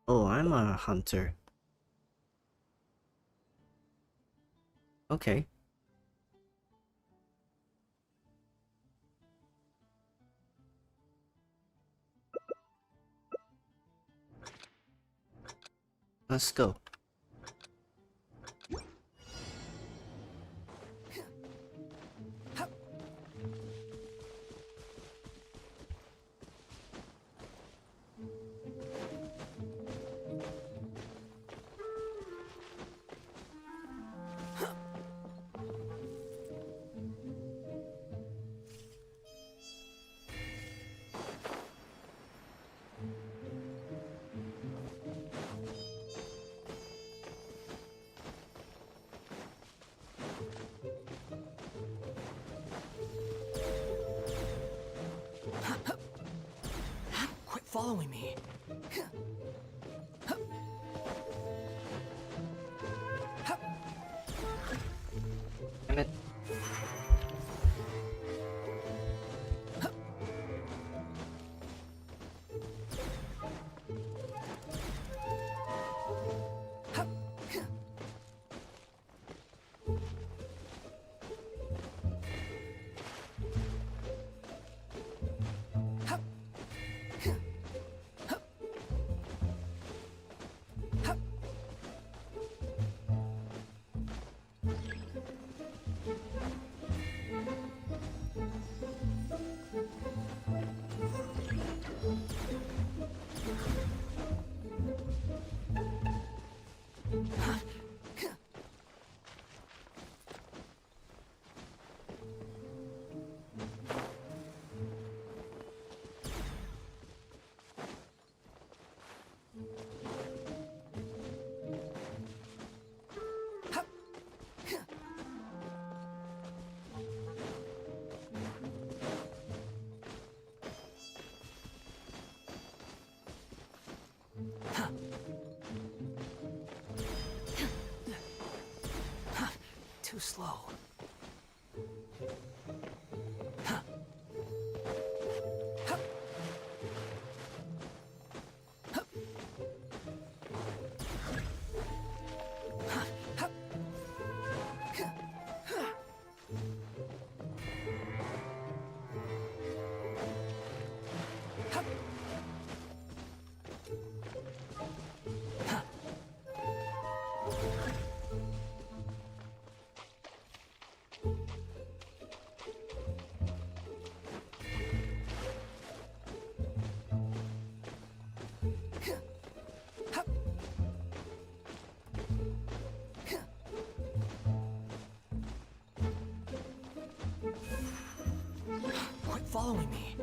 Oh, I'm a hunter. Okay. Let's go. Quit following me. Damn it. Too slow. Quit following me.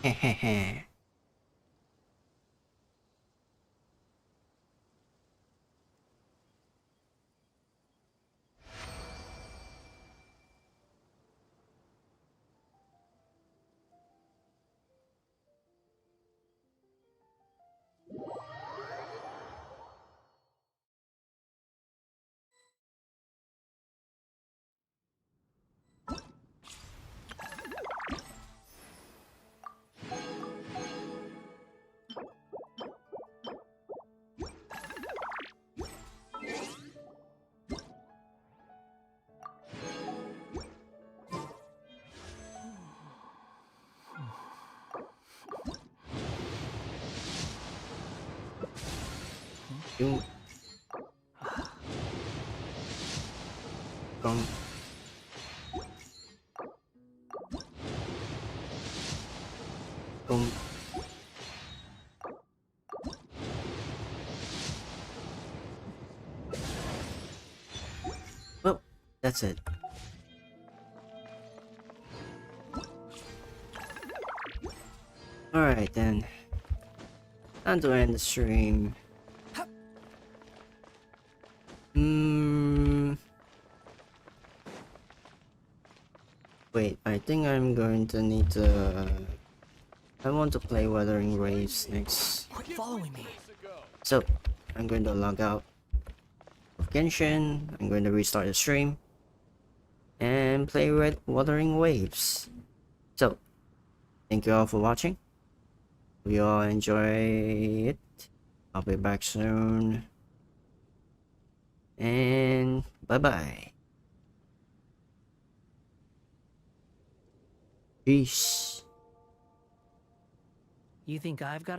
Hehehe. Yung... Kung... Kung... Well, that's it. Alright then. Time to end the stream. Wait, I think I'm going to need to... I want to play Wuthering Waves next. Quit following me. So, I'm going to log out of Genshin. I'm going to restart the stream. And play Wuthering Waves. So, thank you all for watching. Hope you all enjoy it. I'll be back soon. And bye-bye. Peace. You think I've got